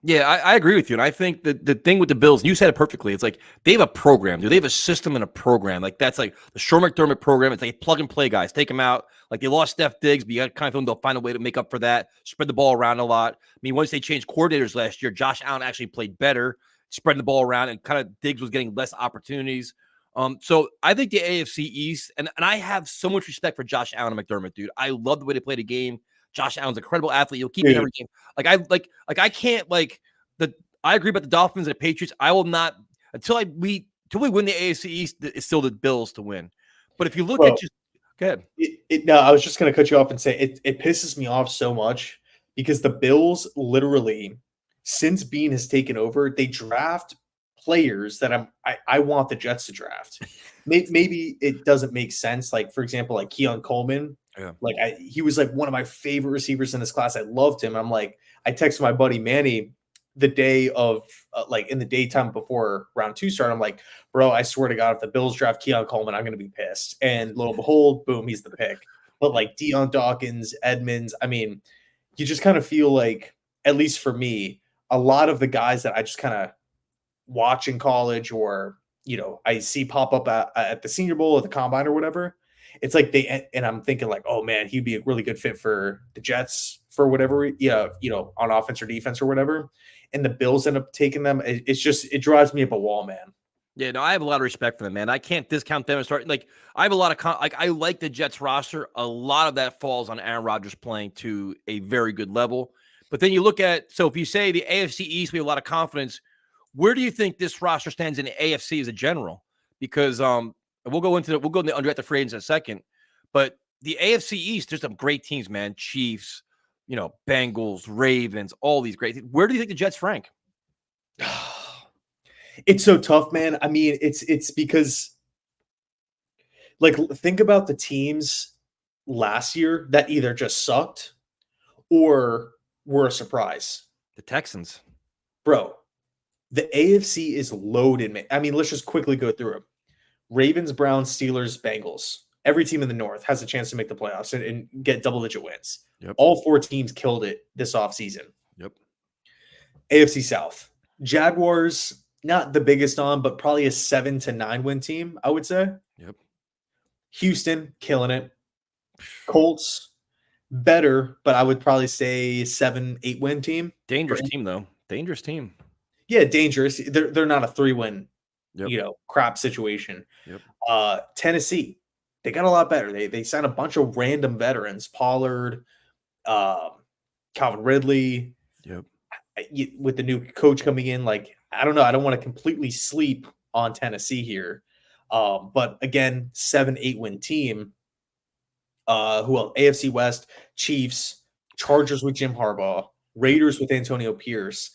Yeah, I agree with you. And I think that the thing with the Bills, you said it perfectly. It's like they have a program, dude. They have a system and a program. Like that's like the Sean McDermott program. It's like plug and play guys. Take them out. Like they lost Steph Diggs, but you got kind of feel they'll find a way to make up for that. Spread the ball around a lot. I mean, once they changed coordinators last year, Josh Allen actually played better, spreading the ball around, and kind of Diggs was getting less opportunities. So I think the AFC East, and I have so much respect for Josh Allen and McDermott, dude. I love the way they play the game. Josh Allen's an incredible athlete. He'll keep me every game. I agree about the Dolphins and the Patriots. I will not until we win the AFC East. It's still the Bills to win. But if you look at just go ahead. No, I was just going to cut you off and say it pisses me off so much because the Bills literally, since Bean has taken over, they draft players that I want the Jets to draft. Maybe it doesn't make sense. Like for example, like Keon Coleman. Yeah. Like he was like one of my favorite receivers in this class. I loved him. I'm like, I texted my buddy Manny the day of in the daytime before round 2 started. I'm like, bro, I swear to God, if the Bills draft Keon Coleman, I'm going to be pissed. And lo and behold, boom, he's the pick. But like Deion Dawkins, Edmonds, I mean, you just kind of feel like, at least for me, a lot of the guys that I just kind of watch in college or, I see pop up at the Senior Bowl or the Combine or whatever. It's like and I'm thinking like, oh man, he'd be a really good fit for the Jets for whatever, on offense or defense or whatever. And the Bills end up taking them. It drives me up a wall, man. Yeah, no, I have a lot of respect for them, man. I can't discount them and start I have a lot of I like the Jets roster. A lot of that falls on Aaron Rodgers playing to a very good level. But then you look at, so if you say the AFC East, we have a lot of confidence. Where do you think this roster stands in the AFC as a general? Because we'll go into the undrafted free agents in a second. But the AFC East, there's some great teams, man. Chiefs, Bengals, Ravens, all these great things. Where do you think the Jets rank? It's so tough, man. I mean, it's because, like, think about the teams last year that either just sucked or were a surprise. The Texans. Bro, the AFC is loaded, man. I mean, let's just quickly go through it. Ravens, Browns, Steelers, Bengals. Every team in the North has a chance to make the playoffs and get double-digit wins. Yep. All 4 teams killed it this offseason. Yep. AFC South. Jaguars, not the biggest on, but probably a 7 to 9 win team, I would say. Yep. Houston, killing it. Colts, better, but I would probably say 7, 8 win team. Dangerous team, though. Dangerous team. Yeah, dangerous. They're not a 3-win, Yep. crap situation. Yep. Tennessee, they got a lot better. They signed a bunch of random veterans. Pollard, Calvin Ridley. Yep. With the new coach coming in, like, I don't know. I don't want to completely sleep on Tennessee here. But again, 7, 8 win team. Who else? AFC West, Chiefs, Chargers with Jim Harbaugh, Raiders with Antonio Pierce,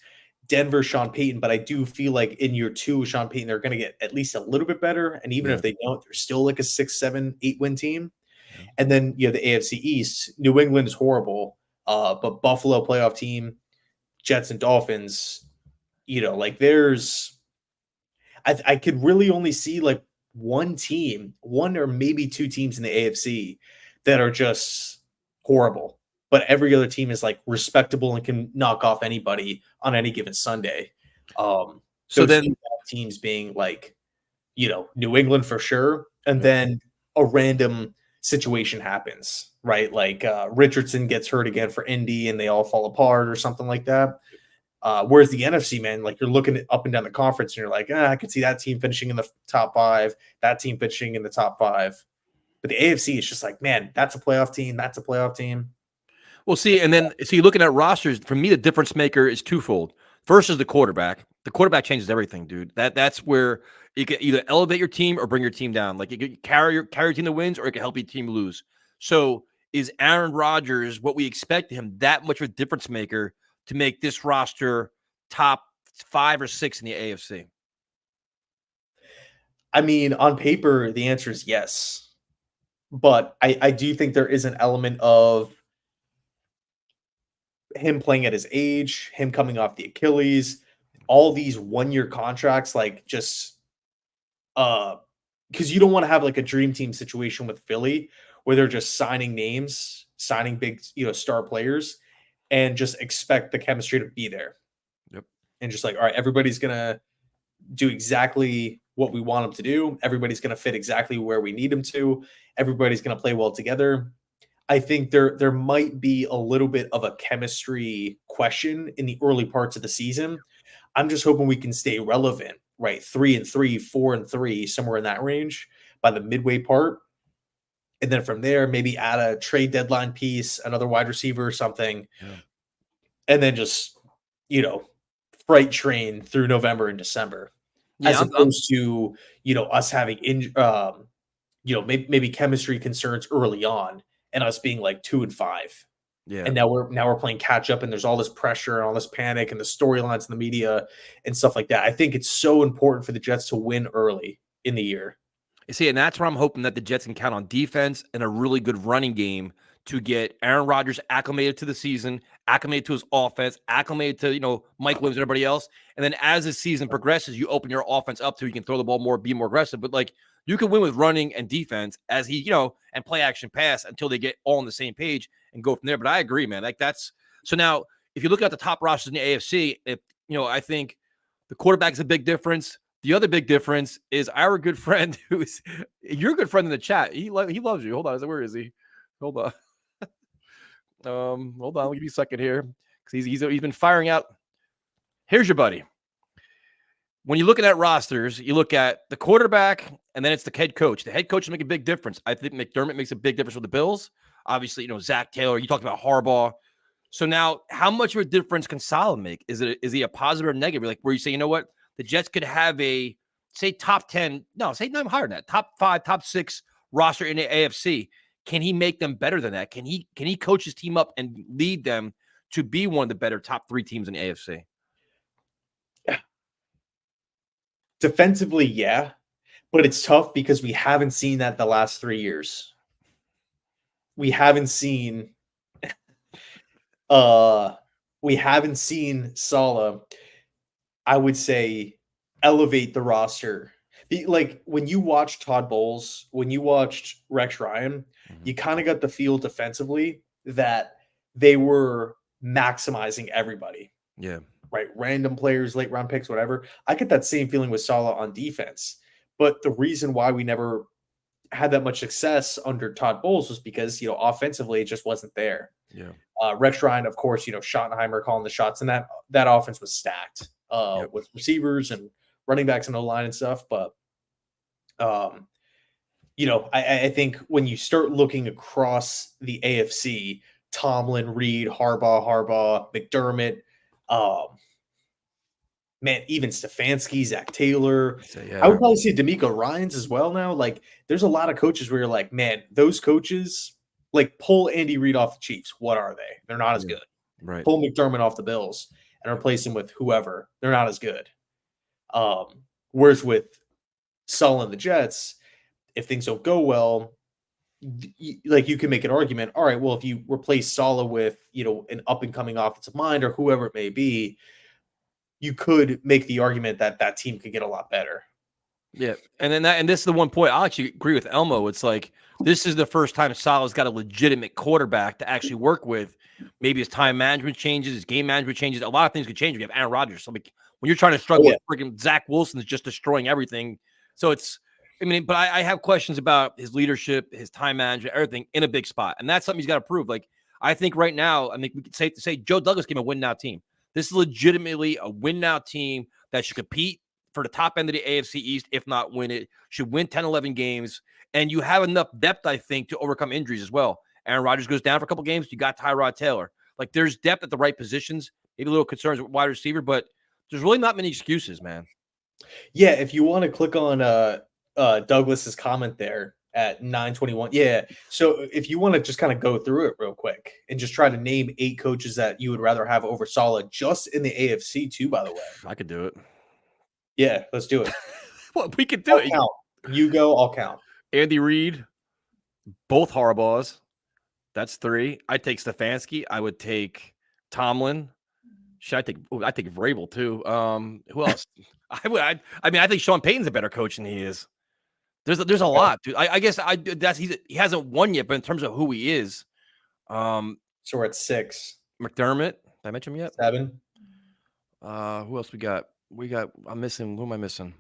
Denver, Sean Payton, but I do feel like in year 2, Sean Payton, they're going to get at least a little bit better. And even if they don't, they're still like a 6, 7, 8 win team. Yeah. And then you have the AFC East. New England is horrible, but Buffalo playoff team, Jets and Dolphins, like there's I could really only see like one or maybe 2 teams in the AFC that are just horrible. But every other team is like respectable and can knock off anybody on any given Sunday. So then teams being like, New England for sure. And then a random situation happens, right? Like Richardson gets hurt again for Indy and they all fall apart or something like that. Whereas the NFC, man, like you're looking at up and down the conference and you're like, I could see that team finishing in the top 5, that team finishing in the top 5. But the AFC is just like, man, that's a playoff team. That's a playoff team. Well, see, and then you're looking at rosters. For me, the difference maker is twofold. First is the quarterback. The quarterback changes everything, dude. That's where you can either elevate your team or bring your team down. Like you can carry your team to wins, or it can help your team lose. So is Aaron Rodgers what we expect him that much of a difference maker to make this roster top 5 or 6 in the AFC? I mean, on paper, the answer is yes. But I do think there is an element of him playing at his age, him coming off the Achilles, all these 1-year contracts, like just because you don't want to have like a dream team situation with Philly where they're just signing names, signing big, star players, and just expect the chemistry to be there. Yep. And just like, all right, everybody's gonna do exactly what we want them to do. Everybody's gonna fit exactly where we need them to. Everybody's gonna play well together. I think there might be a little bit of a chemistry question in the early parts of the season. I'm just hoping we can stay relevant, right? 3-3, 4-3, somewhere in that range by the midway part. And then from there, maybe add a trade deadline piece, another wide receiver or something. Yeah. And then just, freight train through November and December. As opposed to, us having, maybe chemistry concerns early on and us being like 2-5. Yeah. And now we're playing catch up and there's all this pressure and all this panic and the storylines in the media and stuff like that. I think it's so important for the Jets to win early in the year. You see, and that's where I'm hoping that the Jets can count on defense and a really good running game to get Aaron Rodgers acclimated to the season, acclimated to his offense, acclimated to, Mike Williams and everybody else. And then as the season progresses, you open your offense up so you can throw the ball more, be more aggressive. But like you can win with running and defense as he, and play action pass until they get all on the same page and go from there. But I agree, man. Like that's so now if you look at the top rosters in the AFC, I think the quarterback is a big difference. The other big difference is our good friend who's your good friend in the chat. He loves you. Hold on. Where is he? Hold on. Hold on. I'll give you a second here because he's been firing out. Here's your buddy. When you're looking at rosters, you look at the quarterback and then it's the head coach. The head coach make a big difference. I think McDermott makes a big difference with the Bills. Obviously, Zach Taylor. You talked about Harbaugh. So now, how much of a difference can Saleh make? Is he a positive or negative? Like where you say, you know what? The Jets could have a, say, top 10, no, say not higher than that, top 5, top 6 roster in the AFC. Can he make them better than that? Can he coach his team up and lead them to be one of the better top 3 teams in the AFC? Yeah. Defensively, yeah. But it's tough because we haven't seen that the last 3 years. We haven't seen Saleh, I would say, elevate the roster. Like when you watched Todd Bowles, when you watched Rex Ryan, you kind of got the feel defensively that they were maximizing everybody. Yeah. Right. Random players, late round picks, whatever. I get that same feeling with Saleh on defense. But the reason why we never had that much success under Todd Bowles was because, offensively it just wasn't there. Yeah. Rex Ryan, of course, Schottenheimer calling the shots, and that offense was stacked with receivers and running backs and O-line and stuff. But, I think when you start looking across the AFC, Tomlin, Reed, Harbaugh, McDermott, even Stefanski, Zach Taylor. I would probably say D'Amico Ryans as well now. Like, there's a lot of coaches where you're like, man, those coaches, like, pull Andy Reid off the Chiefs. What are they? They're not as good. Right. Pull McDermott off the Bills. and replace him with whoever, they're not as good. Whereas with Saleh and the Jets, if things don't go well, like you can make an argument. All right, well, if you replace Saleh with an up and coming offensive mind or whoever it may be, you could make the argument that that team could get a lot better. Yeah, and this is the one point I'll actually agree with Elmo. It's like this is the first time Saleh's got a legitimate quarterback to actually work with. Maybe his time management changes, his game management changes. A lot of things could change. We have Aaron Rodgers. So like when you're trying to struggle with freaking Zach Wilson is just destroying everything. So it's, I mean, but I have questions about his leadership, his time management, everything in a big spot, and that's something he's got to prove. Like I think right now, I mean, we could safe to say Joe Douglas came a win now team. This is legitimately a win now team that should compete for the top end of the AFC East, if not win it, should win 10, 11 games. And you have enough depth, I think, to overcome injuries as well. Aaron Rodgers goes down for a couple games. You got Tyrod Taylor. Like there's depth at the right positions. Maybe a little concerns with wide receiver, but there's really not many excuses, man. Yeah, if you want to click on Douglas's comment there at 9:21. Yeah. So if you want to just kind of go through it real quick and just try to name 8 coaches that you would rather have over Saleh just in the AFC too, by the way. I could do it. Yeah, let's do it. Well, we could do I'll it. Count. You go, I'll count. Andy Reid, both Harbaughs. That's 3. I'd take Stefanski. I would take Tomlin. Should I take? I take Vrabel too. Who else? I mean, I think Sean Payton's a better coach than he is. There's a lot, dude. I guess he hasn't won yet, but in terms of who he is, so we're at 6. McDermott. Did I mention him yet? 7. Who else we got? I'm missing. Who am I missing?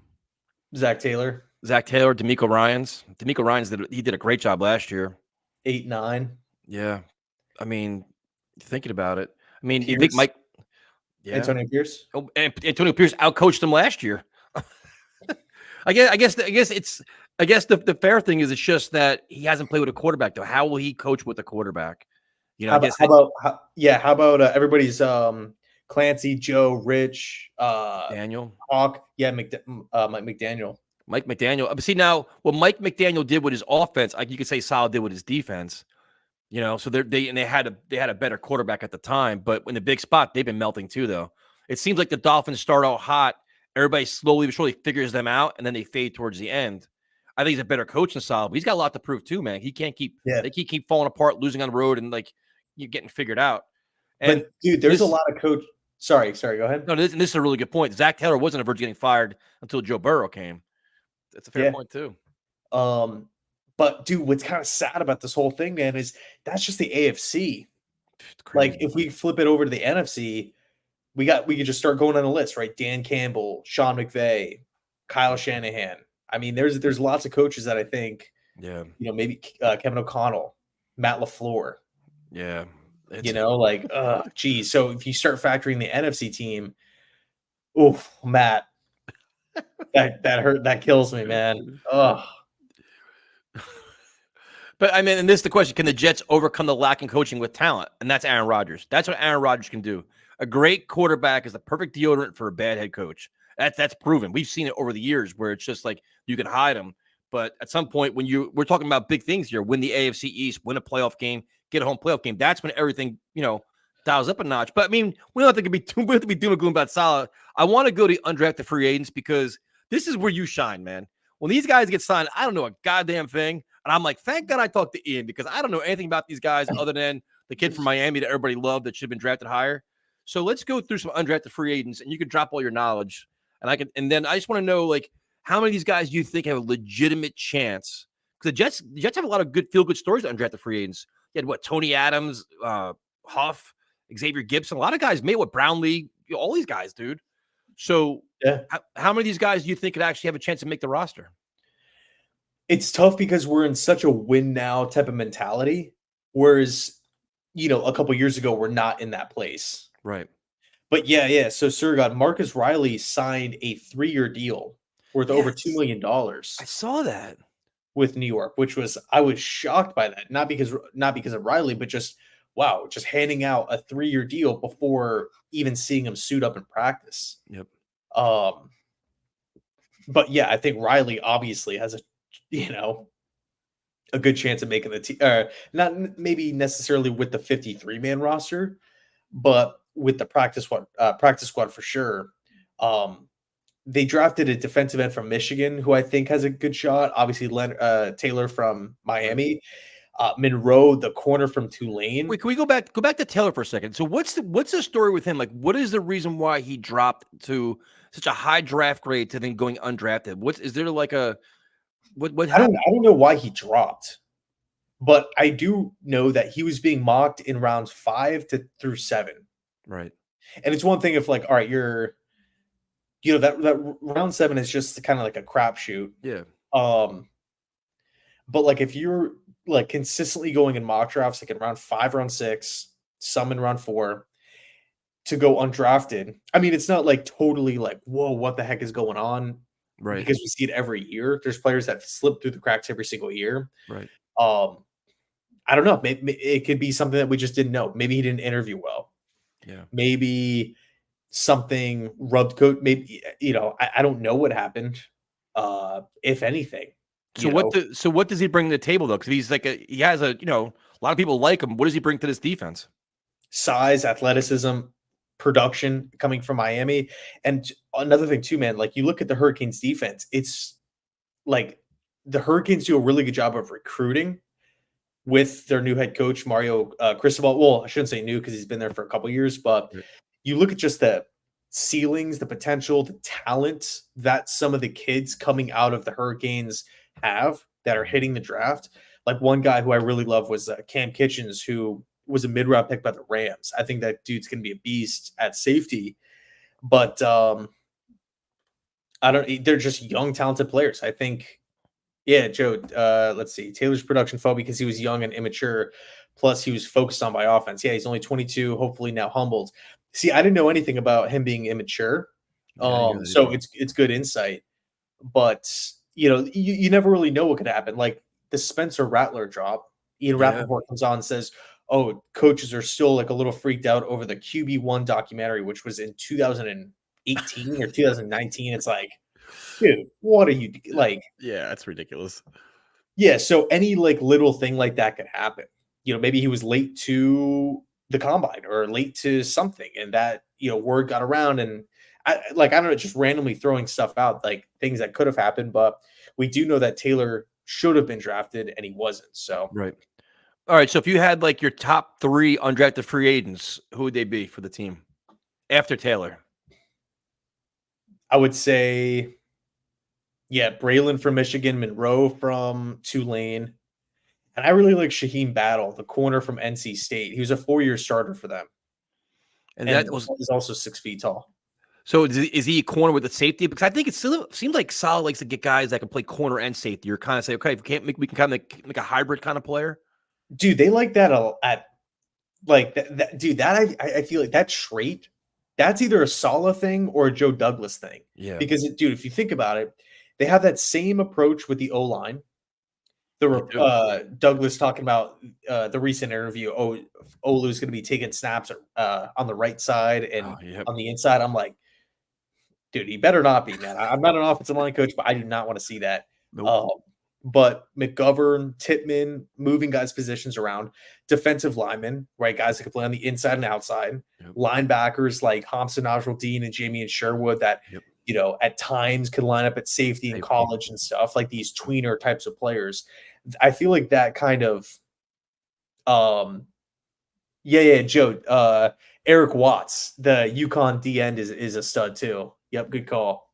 Zach Taylor, DeMeco Ryans. DeMeco Ryans did a great job last year. 8, 9. Yeah, I mean, thinking about it, I mean, Pierce. you think Mike? Yeah. Antonio Pierce. Oh, and Antonio Pierce outcoached him last year. I guess the fair thing is it's just that he hasn't played with a quarterback though. How will he coach with a quarterback? How about everybody's Clancy, Joe, Rich, Daniel, Hawk, Mike McDaniel. Mike McDaniel. But see now, what Mike McDaniel did with his offense, like you could say Saleh did with his defense. So they had a better quarterback at the time, but in the big spot, they've been melting too, though. It seems like the Dolphins start out hot, everybody slowly but surely figures them out, and then they fade towards the end. I think he's a better coach than Saleh, but he's got a lot to prove too, man. He can't keep they keep falling apart, losing on the road, and like you're getting figured out. And but dude, there's a lot of coach. Sorry, go ahead. No, this is a really good point. Zach Taylor wasn't on the verge of getting fired until Joe Burrow came. That's a fair point too. But dude, what's kind of sad about this whole thing, man, is that's just the AFC. Like if we flip it over to the NFC, we could just start going on the list, right? Dan Campbell, Sean McVay, Kyle Shanahan. I mean, there's lots of coaches that I think, maybe Kevin O'Connell, Matt LaFleur. Yeah. Geez. So if you start factoring the NFC team, Matt, that hurt. That kills me, man. Ugh. But I mean, and this is the question: can the Jets overcome the lack in coaching with talent? And that's Aaron Rodgers. That's what Aaron Rodgers can do. A great quarterback is the perfect deodorant for a bad head coach. That's proven. We've seen it over the years where it's just like you can hide them, but at some point when we're talking about big things here, win the AFC East, win a playoff game, get a home playoff game. That's when everything dials up a notch. But I mean, we don't have to be doom and gloom about Saleh. I want to go to undrafted free agents because this is where you shine, man. When these guys get signed, I don't know a goddamn thing. And I'm like, thank God I talked to Ian because I don't know anything about these guys other than the kid from Miami that everybody loved that should have been drafted higher. So let's go through some undrafted free agents and you can drop all your knowledge. And then I just want to know, like, how many of these guys do you think have a legitimate chance? Because the Jets have a lot of feel-good stories to undrafted free agents. You had Tony Adams, Huff, Xavier Gibson. A lot of guys made Brownlee, all these guys, dude. So how many of these guys do you think could actually have a chance to make the roster? It's tough because we're in such a win now type of mentality. Whereas, a couple years ago, we're not in that place. Right. But yeah. So, Surgod, Marcus Riley signed a 3-year deal worth over $2 million. I saw that with New York, I was shocked by that. Not because of Riley, but just handing out a 3-year deal before even seeing him suit up in practice. Yep. But yeah, I think Riley obviously has a good chance of making the team. Not maybe necessarily with the 53-man roster, but with the practice squad for sure. They drafted a defensive end from Michigan who I think has a good shot. Obviously, Taylor from Miami, Monroe, the corner from Tulane. Wait, can we go back to Taylor for a second? So what's the story with him? Like, what is the reason why he dropped to such a high draft grade to then going undrafted? Is there like a what happened? I don't know why he dropped, but I do know that he was being mocked in rounds 5 through 7. Right. And it's one thing if like, all right, that round 7 is just kind of like a crapshoot. Yeah. But like if you're like consistently going in mock drafts, like in round 5, round 6, some in round 4 to go undrafted. I mean, it's not like totally like, whoa, what the heck is going on? Right. Because we see it every year. There's players that slip through the cracks every single year. Right. I don't know. Maybe it could be something that we just didn't know. Maybe he didn't interview well. Yeah. Maybe something rubbed coat. Maybe, I don't know what happened. If anything. So what does he bring to the table though? Because he's like he has a lot of people like him. What does he bring to this defense? Size, athleticism, production coming from Miami. And another thing too, man, like you look at the Hurricanes defense, it's like the Hurricanes do a really good job of recruiting with their new head coach, Mario Cristobal. Well, I shouldn't say new because he's been there for a couple of years, but you look at just the ceilings, the potential, the talent that some of the kids coming out of the Hurricanes have that are hitting the draft. Like one guy who I really love was Cam Kitchens, who was a mid-round pick by the Rams. I think that dude's going to be a beast at safety, but they're just young, talented players. I think, yeah, Joe, let's see. Taylor's production fell because he was young and immature. Plus he was focused on by offense. Yeah, he's only 22, hopefully now humbled. See, I didn't know anything about him being immature. So it's good insight, but you never really know what could happen. Like the Spencer Rattler drop, Ian Rappaport comes on and says, oh, coaches are still like a little freaked out over the QB1 documentary, which was in 2018 or 2019. It's like, dude, what are you like? Yeah, that's ridiculous. Yeah. So any like little thing like that could happen. Maybe he was late to the combine or late to something, and that, word got around, and I don't know, just randomly throwing stuff out, like things that could have happened, but we do know that Taylor should have been drafted and he wasn't. So, right. All right. So if you had like your top 3 undrafted free agents, who would they be for the team after Taylor? I would say, Braelon from Michigan, Monroe from Tulane. And I really like Shaheem Battle, the corner from NC State. He was a 4-year starter for them. And that was also 6 feet tall. So is he a corner with a safety? Because I think it still seems like Sal likes to get guys that can play corner and safety. You're kind of say, okay, if we can kind of make a hybrid kind of player. Dude, they like that at like that. Dude, that I feel like that trait, that's either a Sala thing or a Joe Douglas thing. Yeah. Because dude, if you think about it, they have that same approach with the O-line. Douglas talking about the recent interview. Olu's going to be taking snaps on the right side and on the inside. I'm like, dude, he better not be, man. I'm not an offensive line coach, but I do not want to see that. Nope. But McGovern, Tittman, moving guys' positions around, defensive linemen, right? Guys that can play on the inside and outside, linebackers like Thompson, Najrul Dean, and Jamie and Sherwood that, at times could line up at safety in college and stuff, like these tweener types of players. I feel like that kind of, Joe, Eric Watts, the UConn D end is a stud too. Yep. Good call.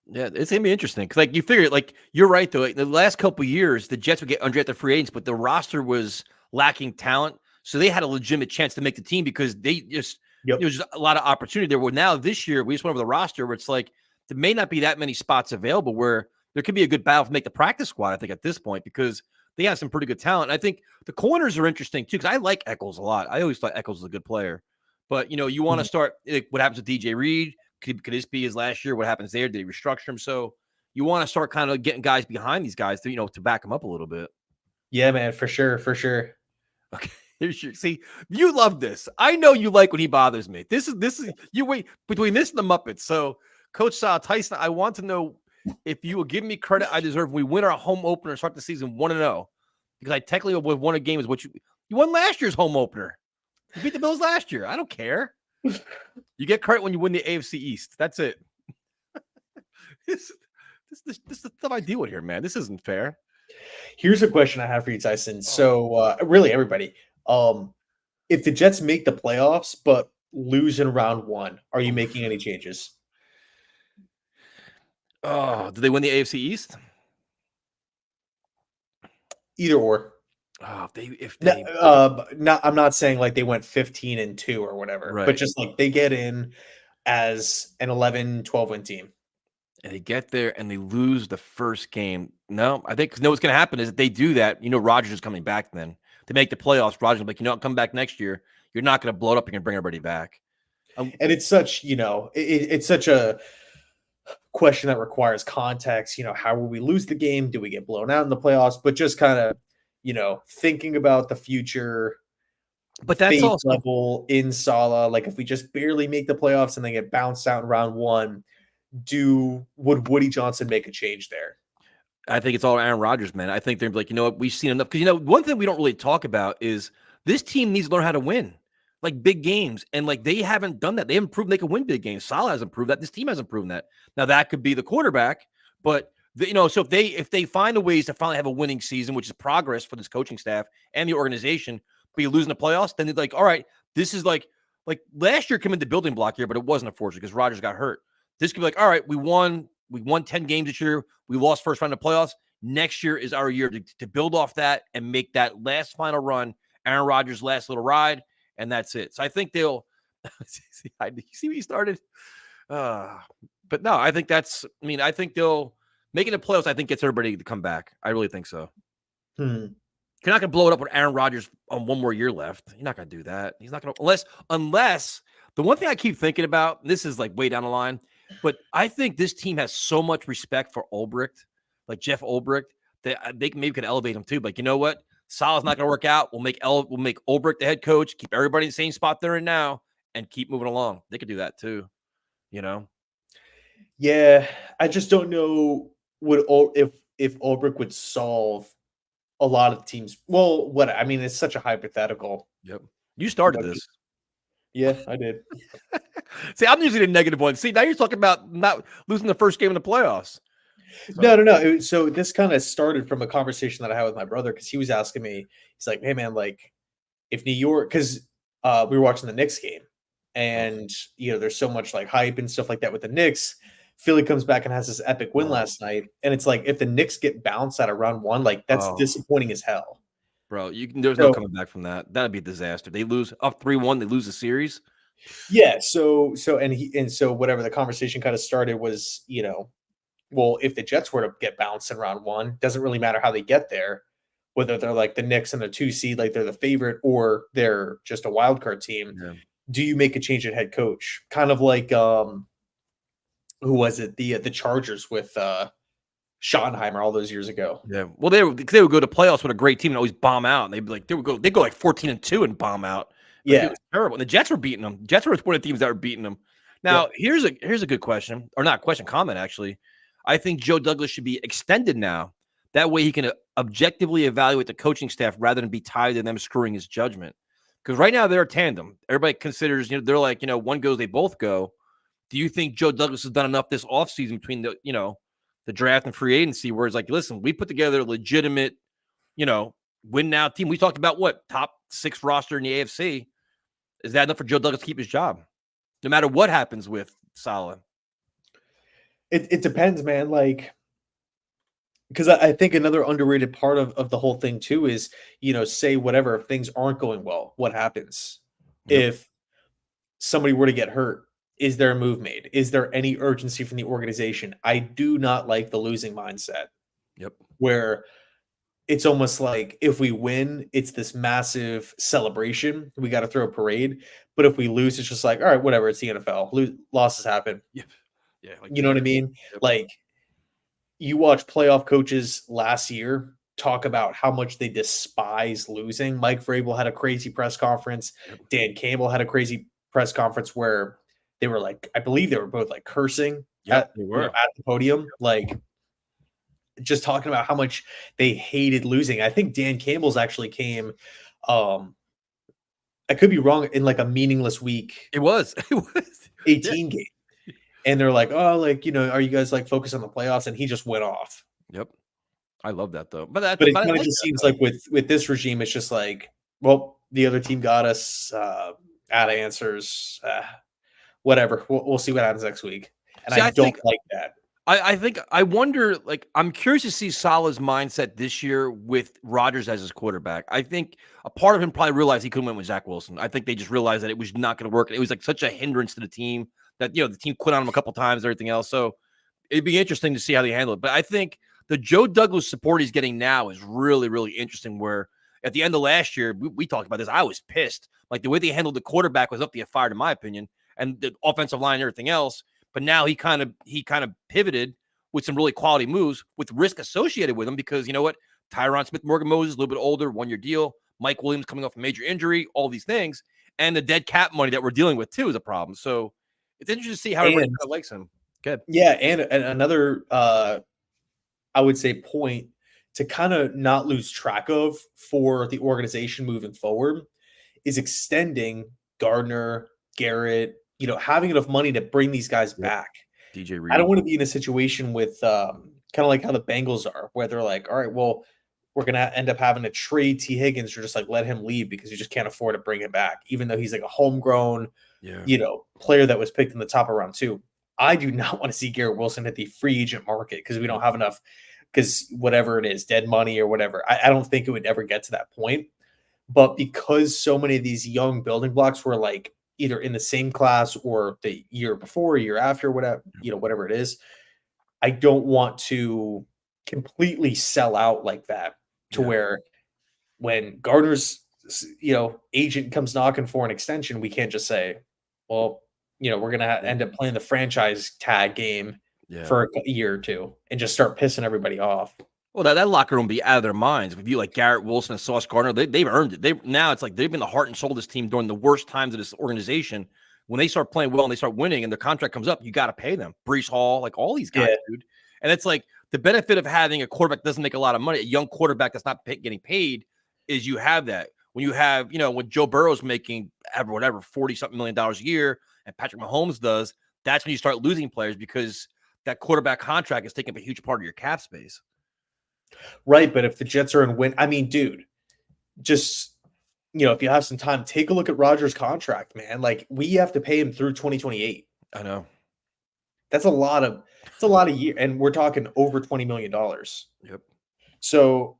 Yeah, it's gonna be interesting because, like, you figure, like, you're right though. Like, the last couple of years, the Jets would get undrafted free agents, but the roster was lacking talent, so they had a legitimate chance to make the team because they just there was a lot of opportunity there. Well, now this year we just went over the roster where it's like there may not be that many spots available where there could be a good battle to make the practice squad. I think at this point because they have some pretty good talent. I think the corners are interesting too because I like Eccles a lot. I always thought Eccles was a good player, but you want to start like, what happens with DJ Reed. Could this be his last year? What happens there? Did he restructure him? So you want to start kind of getting guys behind these guys to, to back them up a little bit. Yeah, man, for sure. Okay. See, you love this. I know you like when he bothers me. This is you wait between this and the Muppets. So Coach Sal Tyson, I want to know if you will give me credit I deserve when we win our home opener, start the season 1-0. Because I technically won a game is what you won last year's home opener. You beat the Bills last year. I don't care. You get credit when you win the AFC East. That's it. This is the stuff I deal with here, man. This isn't fair. Here's a question I have for you, Tyson. So, really, everybody, if the Jets make the playoffs but lose in round one, are you making any changes? Oh, did they win the AFC East? Either or. Oh, I'm not saying like they went 15-2 or whatever, Right. but just like they get in as an 11-12 win team. And they get there and they lose the first game. No, I think what's going to happen is if they do that, Rodgers is coming back then. They make the playoffs. Rodgers will be like, I'll come back next year. You're not going to blow it up. You're going to bring everybody back. And it's such, it's such a question that requires context. How will we lose the game? Do we get blown out in the playoffs? But just kind of, thinking about the future. But that's also level in Salah. Like if we just barely make the playoffs and then get bounced out in round one, would Woody Johnson make a change there? I think it's all Aaron Rodgers, man. I think they're like, what, we've seen enough. Because one thing we don't really talk about is this team needs to learn how to win, like big games, and like they haven't done that. They haven't proven they can win big games. Salah hasn't proved that. This team hasn't proven that. Now that could be the quarterback, but so if they find a ways to finally have a winning season, which is progress for this coaching staff and the organization, but you lose in the playoffs, then they're like, all right, this is like last year came into building block year, but it wasn't unfortunate because Rodgers got hurt. This could be like, all right, we won 10 games this year. We lost first round of playoffs. Next year is our year to build off that and make that last final run, Aaron Rodgers' last little ride, and that's it. So I think they'll see what he started. But no, I think I think they'll making the playoffs, I think gets everybody to come back. I really think so. You're not going to blow it up with Aaron Rodgers on one more year left. You're not going to do that. He's not going to, unless the one thing I keep thinking about, this is like way down the line, but I think this team has so much respect for Ulbricht, like Jeff Ulbricht, that they maybe could elevate him too. Like, you know what? Salah's not going to work out. We'll make Ulbricht the head coach, keep everybody in the same spot they're in now, and keep moving along. They could do that too, Yeah, I just don't know if Ulbricht would solve a lot of teams. Well, it's such a hypothetical. Yep. You started this. Yeah, I did. See, I'm usually the negative one. See, now you're talking about not losing the first game in the playoffs. So. No. So this kind of started from a conversation that I had with my brother because he was asking me, he's like, hey, man, like if New York, because we were watching the Knicks game and, there's so much like hype and stuff like that with the Knicks. Philly comes back and has this epic win last night. And it's like, if the Knicks get bounced out of round one, like that's disappointing as hell. Bro, there's no coming back from that. That'd be a disaster. They lose up 3-1, they lose the series. Yeah. So whatever the conversation kind of started was, well, if the Jets were to get bounced in round one, doesn't really matter how they get there, whether they're like the Knicks and the 2 seed, like they're the favorite, or they're just a wild card team. Yeah. Do you make a change at head coach? Kind of like, who was it? The Chargers with Schottenheimer all those years ago. Yeah. Well, they would go to playoffs with a great team and always bomb out. And they'd be like, they go like 14-2 and bomb out. Like, it was terrible. And the Jets were beating them. Jets were one of the teams that were beating them. Now, here's a good question, or not question, comment actually. I think Joe Douglas should be extended now. That way he can objectively evaluate the coaching staff rather than be tied to them screwing his judgment. Because right now they're a tandem. Everybody considers, they're like, one goes, they both go. Do you think Joe Douglas has done enough this offseason between the draft and free agency where it's like, listen, we put together a legitimate, win now team. We talked about top 6 roster in the AFC. Is that enough for Joe Douglas to keep his job? No matter what happens with Salah. It depends, man. Like, because I think another underrated part of the whole thing too is, say whatever, if things aren't going well, what happens? Yep. If somebody were to get hurt, is there a move made? Is there any urgency from the organization? I do not like the losing mindset. Yep. Where it's almost like if we win, it's this massive celebration. We got to throw a parade. But if we lose, it's just like, all right, whatever. It's the NFL. Losses happen. Yep. Yeah. You know what I mean? Yep. Like, you watch playoff coaches last year talk about how much they despise losing. Mike Vrabel had a crazy press conference. Yep. Dan Campbell had a crazy press conference where they were like, I believe they were both like cursing at the podium, like just talking about how much they hated losing. I think Dan Campbell's actually came I could be wrong, in like a meaningless week It was. It was. 18 game. And they're like, oh, like, are you guys like focused on the playoffs? And he just went off. Yep. I love that though. But But it I kind of like just that, seems though. like with this regime, it's just like, well, the other team got us out of answers. Whatever. We'll see what happens next week. And See, I don't like that. I wonder, like, I'm curious to see Salah's mindset this year with Rodgers as his quarterback. I think a part of him probably realized he couldn't win with Zach Wilson. I think they just realized that it was not going to work. It was like such a hindrance to the team that, the team quit on him a couple times and everything else. So it'd be interesting to see how they handle it. But I think the Joe Douglas support he's getting now is really, really interesting. Where at the end of last year, we talked about this. I was pissed. Like the way they handled the quarterback was up to get fired, in my opinion, and the offensive line and everything else. But now he kind of pivoted with some really quality moves with risk associated with him because you know what? Tyron Smith-Morgan-Moses, a little bit older, 1-year deal. Mike Williams coming off a major injury, all these things. And the dead cap money that we're dealing with too is a problem. So it's interesting to see how everybody kind of likes him. Good. Yeah, and another I would say point to kind of not lose track of for the organization moving forward is extending Gardner, Garrett, having enough money to bring these guys back. DJ Reed. I don't want to be in a situation with kind of like how the Bengals are, where they're like, all right, well, we're going to end up having to trade T. Higgins or just like let him leave because you just can't afford to bring him back, even though he's like a homegrown, player that was picked in the top of round 2. I do not want to see Garrett Wilson hit the free agent market because we don't have enough, because whatever it is, dead money or whatever. I don't think it would ever get to that point. But because so many of these young building blocks were like either in the same class or the year before, year after, whatever it is, I don't want to completely sell out like that to where when Gardner's, agent comes knocking for an extension, we can't just say, well, we're going to end up playing the franchise tag game for a year or two and just start pissing everybody off. Well, that locker room will be out of their minds. With you like Garrett Wilson and Sauce Gardner, they've earned it. Now it's like they've been the heart and soul of this team during the worst times of this organization. When they start playing well and they start winning and their contract comes up, you got to pay them. Brees Hall, like all these guys, dude. And it's like the benefit of having a quarterback that doesn't make a lot of money, a young quarterback that's not getting paid, is you have that. When you have, when Joe Burrow's making whatever, $40-something million a year and Patrick Mahomes does, that's when you start losing players because that quarterback contract is taking up a huge part of your cap space. Right, but if the Jets are in win, I mean, dude, just if you have some time, take a look at Rodgers' contract, man. Like we have to pay him through 2028. I know. That's a lot of year, and we're talking over $20 million. Yep. So,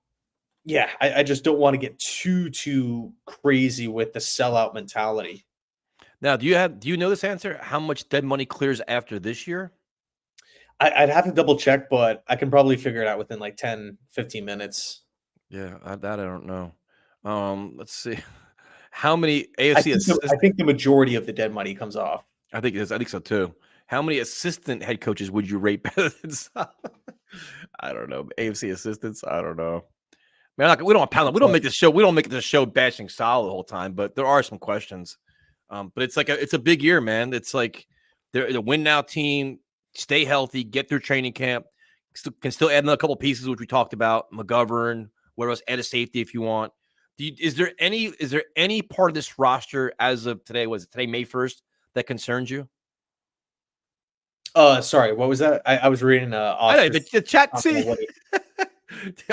yeah, I just don't want to get too crazy with the sellout mentality. Now, do you know this answer? How much dead money clears after this year? I'd have to double check, but I can probably figure it out within like 10, 15 minutes. Yeah, that I don't know. Let's see. How many AFC I think the majority of the dead money comes off. I think so too. How many assistant head coaches would you rate better than Saleh? I don't know. AFC assistants? I don't know. Man, we don't make this show bashing Saleh the whole time, but there are some questions. But it's like it's a big year, man. It's like they're a win now team. Stay healthy, get through training camp. Can still add another couple pieces, which we talked about. McGovern, what else? Add a safety if you want. Is there any part of this roster as of today? Was it today, May 1st, that concerns you? Sorry, what was that? I was reading. I know, the chat. See,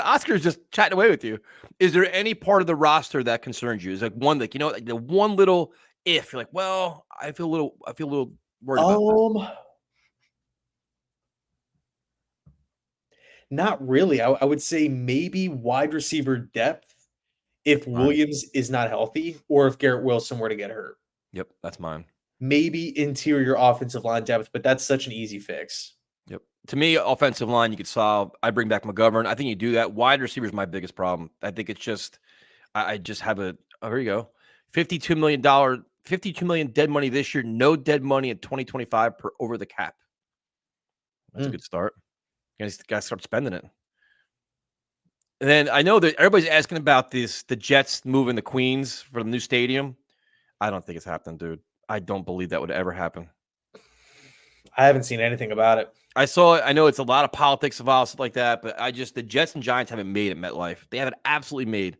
Oscar's just chatting away with you. Is there any part of the roster that concerns you? Is like one, like like the one little if you're like, well, I feel a little worried about that. Not really. I would say maybe wide receiver depth if Williams is not healthy or if Garrett Wilson were to get hurt. Yep, that's mine. Maybe interior offensive line depth, but that's such an easy fix. Yep. To me, offensive line you could solve. I bring back McGovern. I think you do that. Wide receiver is my biggest problem. I think it's just I just have here you go. $52 million dead money this year, no dead money in 2025 per over the cap. That's a good start. You guys got to start spending it. And then I know that everybody's asking about the Jets moving the Queens for the new stadium. I don't think it's happening, dude. I don't believe that would ever happen. I haven't seen anything about it. I know it's a lot of politics involved, stuff like that, but the Jets and Giants haven't made it MetLife. They haven't absolutely made.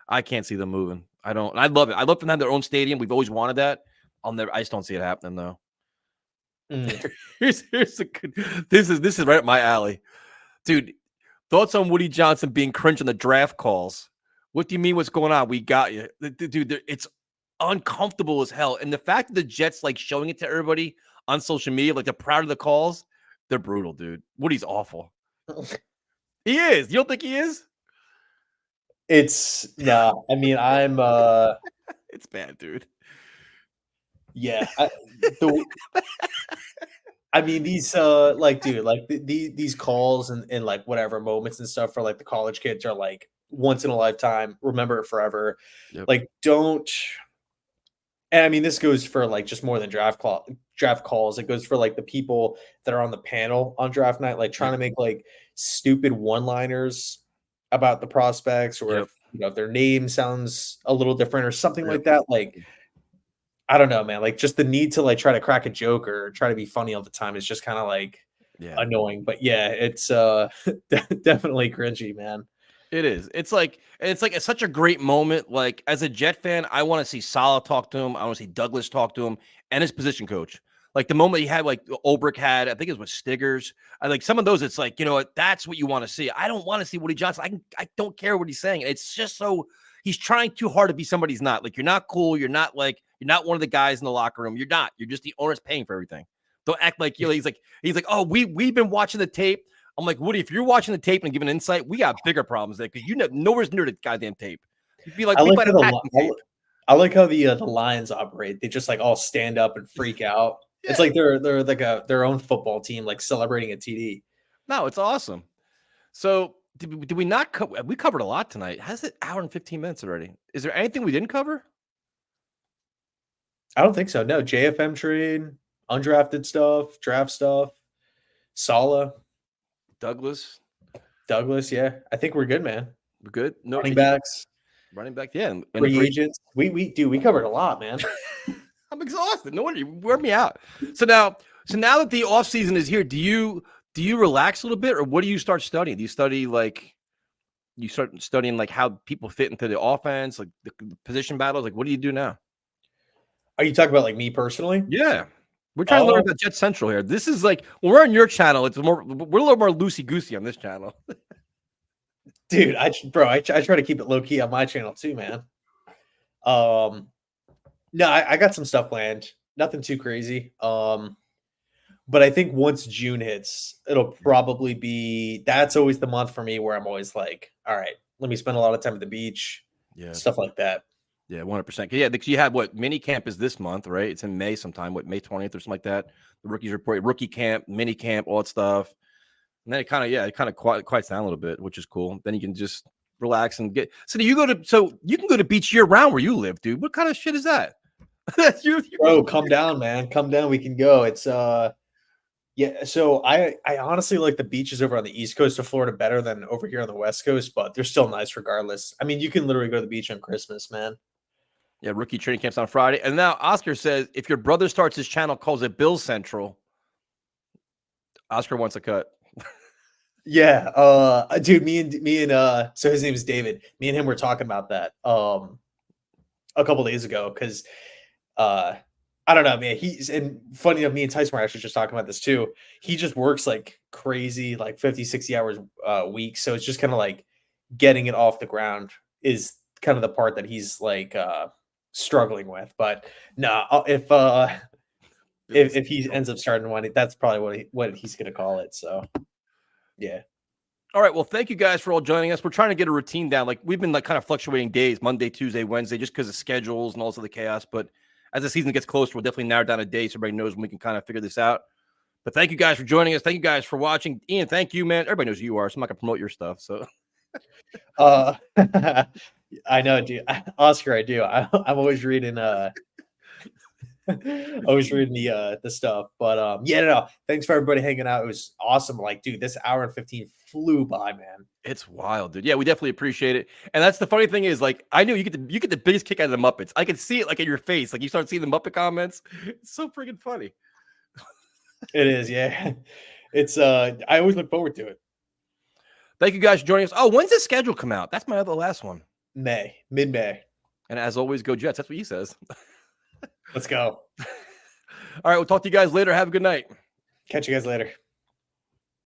I can't see them moving. I don't. I love it. I love them to have their own stadium. We've always wanted that. I just don't see it happening though. Here's a good. This is right up my alley, dude. Thoughts on Woody Johnson being cringe on the draft calls? What do you mean? What's going on? We got you, dude. It's uncomfortable as hell, and the fact that the Jets like showing it to everybody on social media, like they're proud of the calls, they're brutal, dude. Woody's awful. He is. You don't think he is? It's no. I mean, I'm. It's bad, dude. Yeah. I mean, these like, dude, like these calls and like whatever moments and stuff for like the college kids are like once in a lifetime. Remember it forever. Yep. Like, don't. And I mean, this goes for like just more than draft calls. It goes for like the people that are on the panel on draft night, like trying to make like stupid one-liners about the prospects, or if, you know, if their name sounds a little different or something like that. Like, I don't know, man. Like, just the need to like try to crack a joke or try to be funny all the time is just kind of like annoying. But yeah, it's definitely cringy, man. It is. It's such a great moment. Like, as a Jet fan, I want to see Saleh talk to him. I want to see Douglas talk to him and his position coach. Like the moment he had, like Ulbrich had, I think it was Stiggers. I like some of those. It's like, you know what? That's what you want to see. I don't want to see Woody Johnson. I don't care what he's saying. It's just so he's trying too hard to be somebody he's not. Like, you're not cool. You're not one of the guys in the locker room. You're not. You're just the owner's paying for everything. Don't act like, you know, he's like, oh, we've been watching the tape. I'm like, Woody, if you're watching the tape and giving insight, we got bigger problems there because you know nowhere's near the goddamn tape. You'd be like, I like how the Lions operate. They just like all stand up and freak out. Yeah. It's like they're like their own football team, like celebrating a TD. No, it's awesome. So did we not we covered a lot tonight? Has it hour and 15 minutes already? Is there anything we didn't cover? I don't think so. No, JFM trade, undrafted stuff, draft stuff, Saleh. Douglas, yeah. I think we're good, man. We're good. No running backs, yeah. And free agents. We covered a lot, man. I'm exhausted. No wonder you wear me out. So now that the off season is here, do you relax a little bit, or what do you start studying? Do you study you start studying like how people fit into the offense, like the position battles? Like, what do you do now? Are you talking about like me personally? Yeah. We're trying to learn about JetsCentral here. This is like when we're on your channel, we're a little more loosey-goosey on this channel. Dude, I try to keep it low-key on my channel too, man. No, I got some stuff planned. Nothing too crazy. But I think once June hits, it'll probably be that's always the month for me where I'm always like, all right, let me spend a lot of time at the beach. Yeah. Stuff like that. Yeah, 100%. Yeah, because you have what mini camp is this month, right? It's in May sometime, May 20th or something like that. The rookies report, rookie camp, mini camp, all that stuff. And then it kind of quiets down a little bit, which is cool. Then you can just relax and get. So you can go to beach year round where you live, dude. What kind of shit is that? Bro, come down, man. Come down. We can go. It's yeah. So I honestly like the beaches over on the East Coast of Florida better than over here on the West Coast, but they're still nice regardless. I mean, you can literally go to the beach on Christmas, man. Yeah, rookie training camps on Friday. And now Oscar says, if your brother starts his channel, calls it Bill Central, Oscar wants a cut. Yeah. Dude, me and so his name is David. Me and him were talking about that a couple days ago because I don't know, man. And funny enough, me and Tyson were actually just talking about this too. He just works like crazy, like 50, 60 hours a week. So it's just kind of like getting it off the ground is kind of the part that he's like struggling with. But no, if he ends up starting one, that's probably what he's gonna call it. So yeah. All right. Well, thank you guys for all joining us. We're trying to get a routine down. Like we've been like kind of fluctuating days, Monday, Tuesday, Wednesday, just because of schedules and also the chaos. But as the season gets closer, we'll definitely narrow down a day so everybody knows when we can kind of figure this out. But thank you guys for joining us. Thank you guys for watching. Ian, thank you, man. Everybody knows who you are, so I'm not gonna promote your stuff. So I know, dude. Oscar, I do. I'm always reading the stuff. But yeah, no. Thanks for everybody hanging out. It was awesome. Like, dude, this hour and 15 flew by, man. It's wild, dude. Yeah, we definitely appreciate it. And that's the funny thing is, like, I knew you get the biggest kick out of the Muppets. I could see it like in your face. Like you start seeing the Muppet comments. It's so freaking funny. It is, yeah. It's I always look forward to it. Thank you guys for joining us. Oh, when's the schedule come out? That's my last one. Mid-May. And as always, go Jets. That's what he says. Let's go. All right, we'll talk to you guys later. Have a good night. Catch you guys later.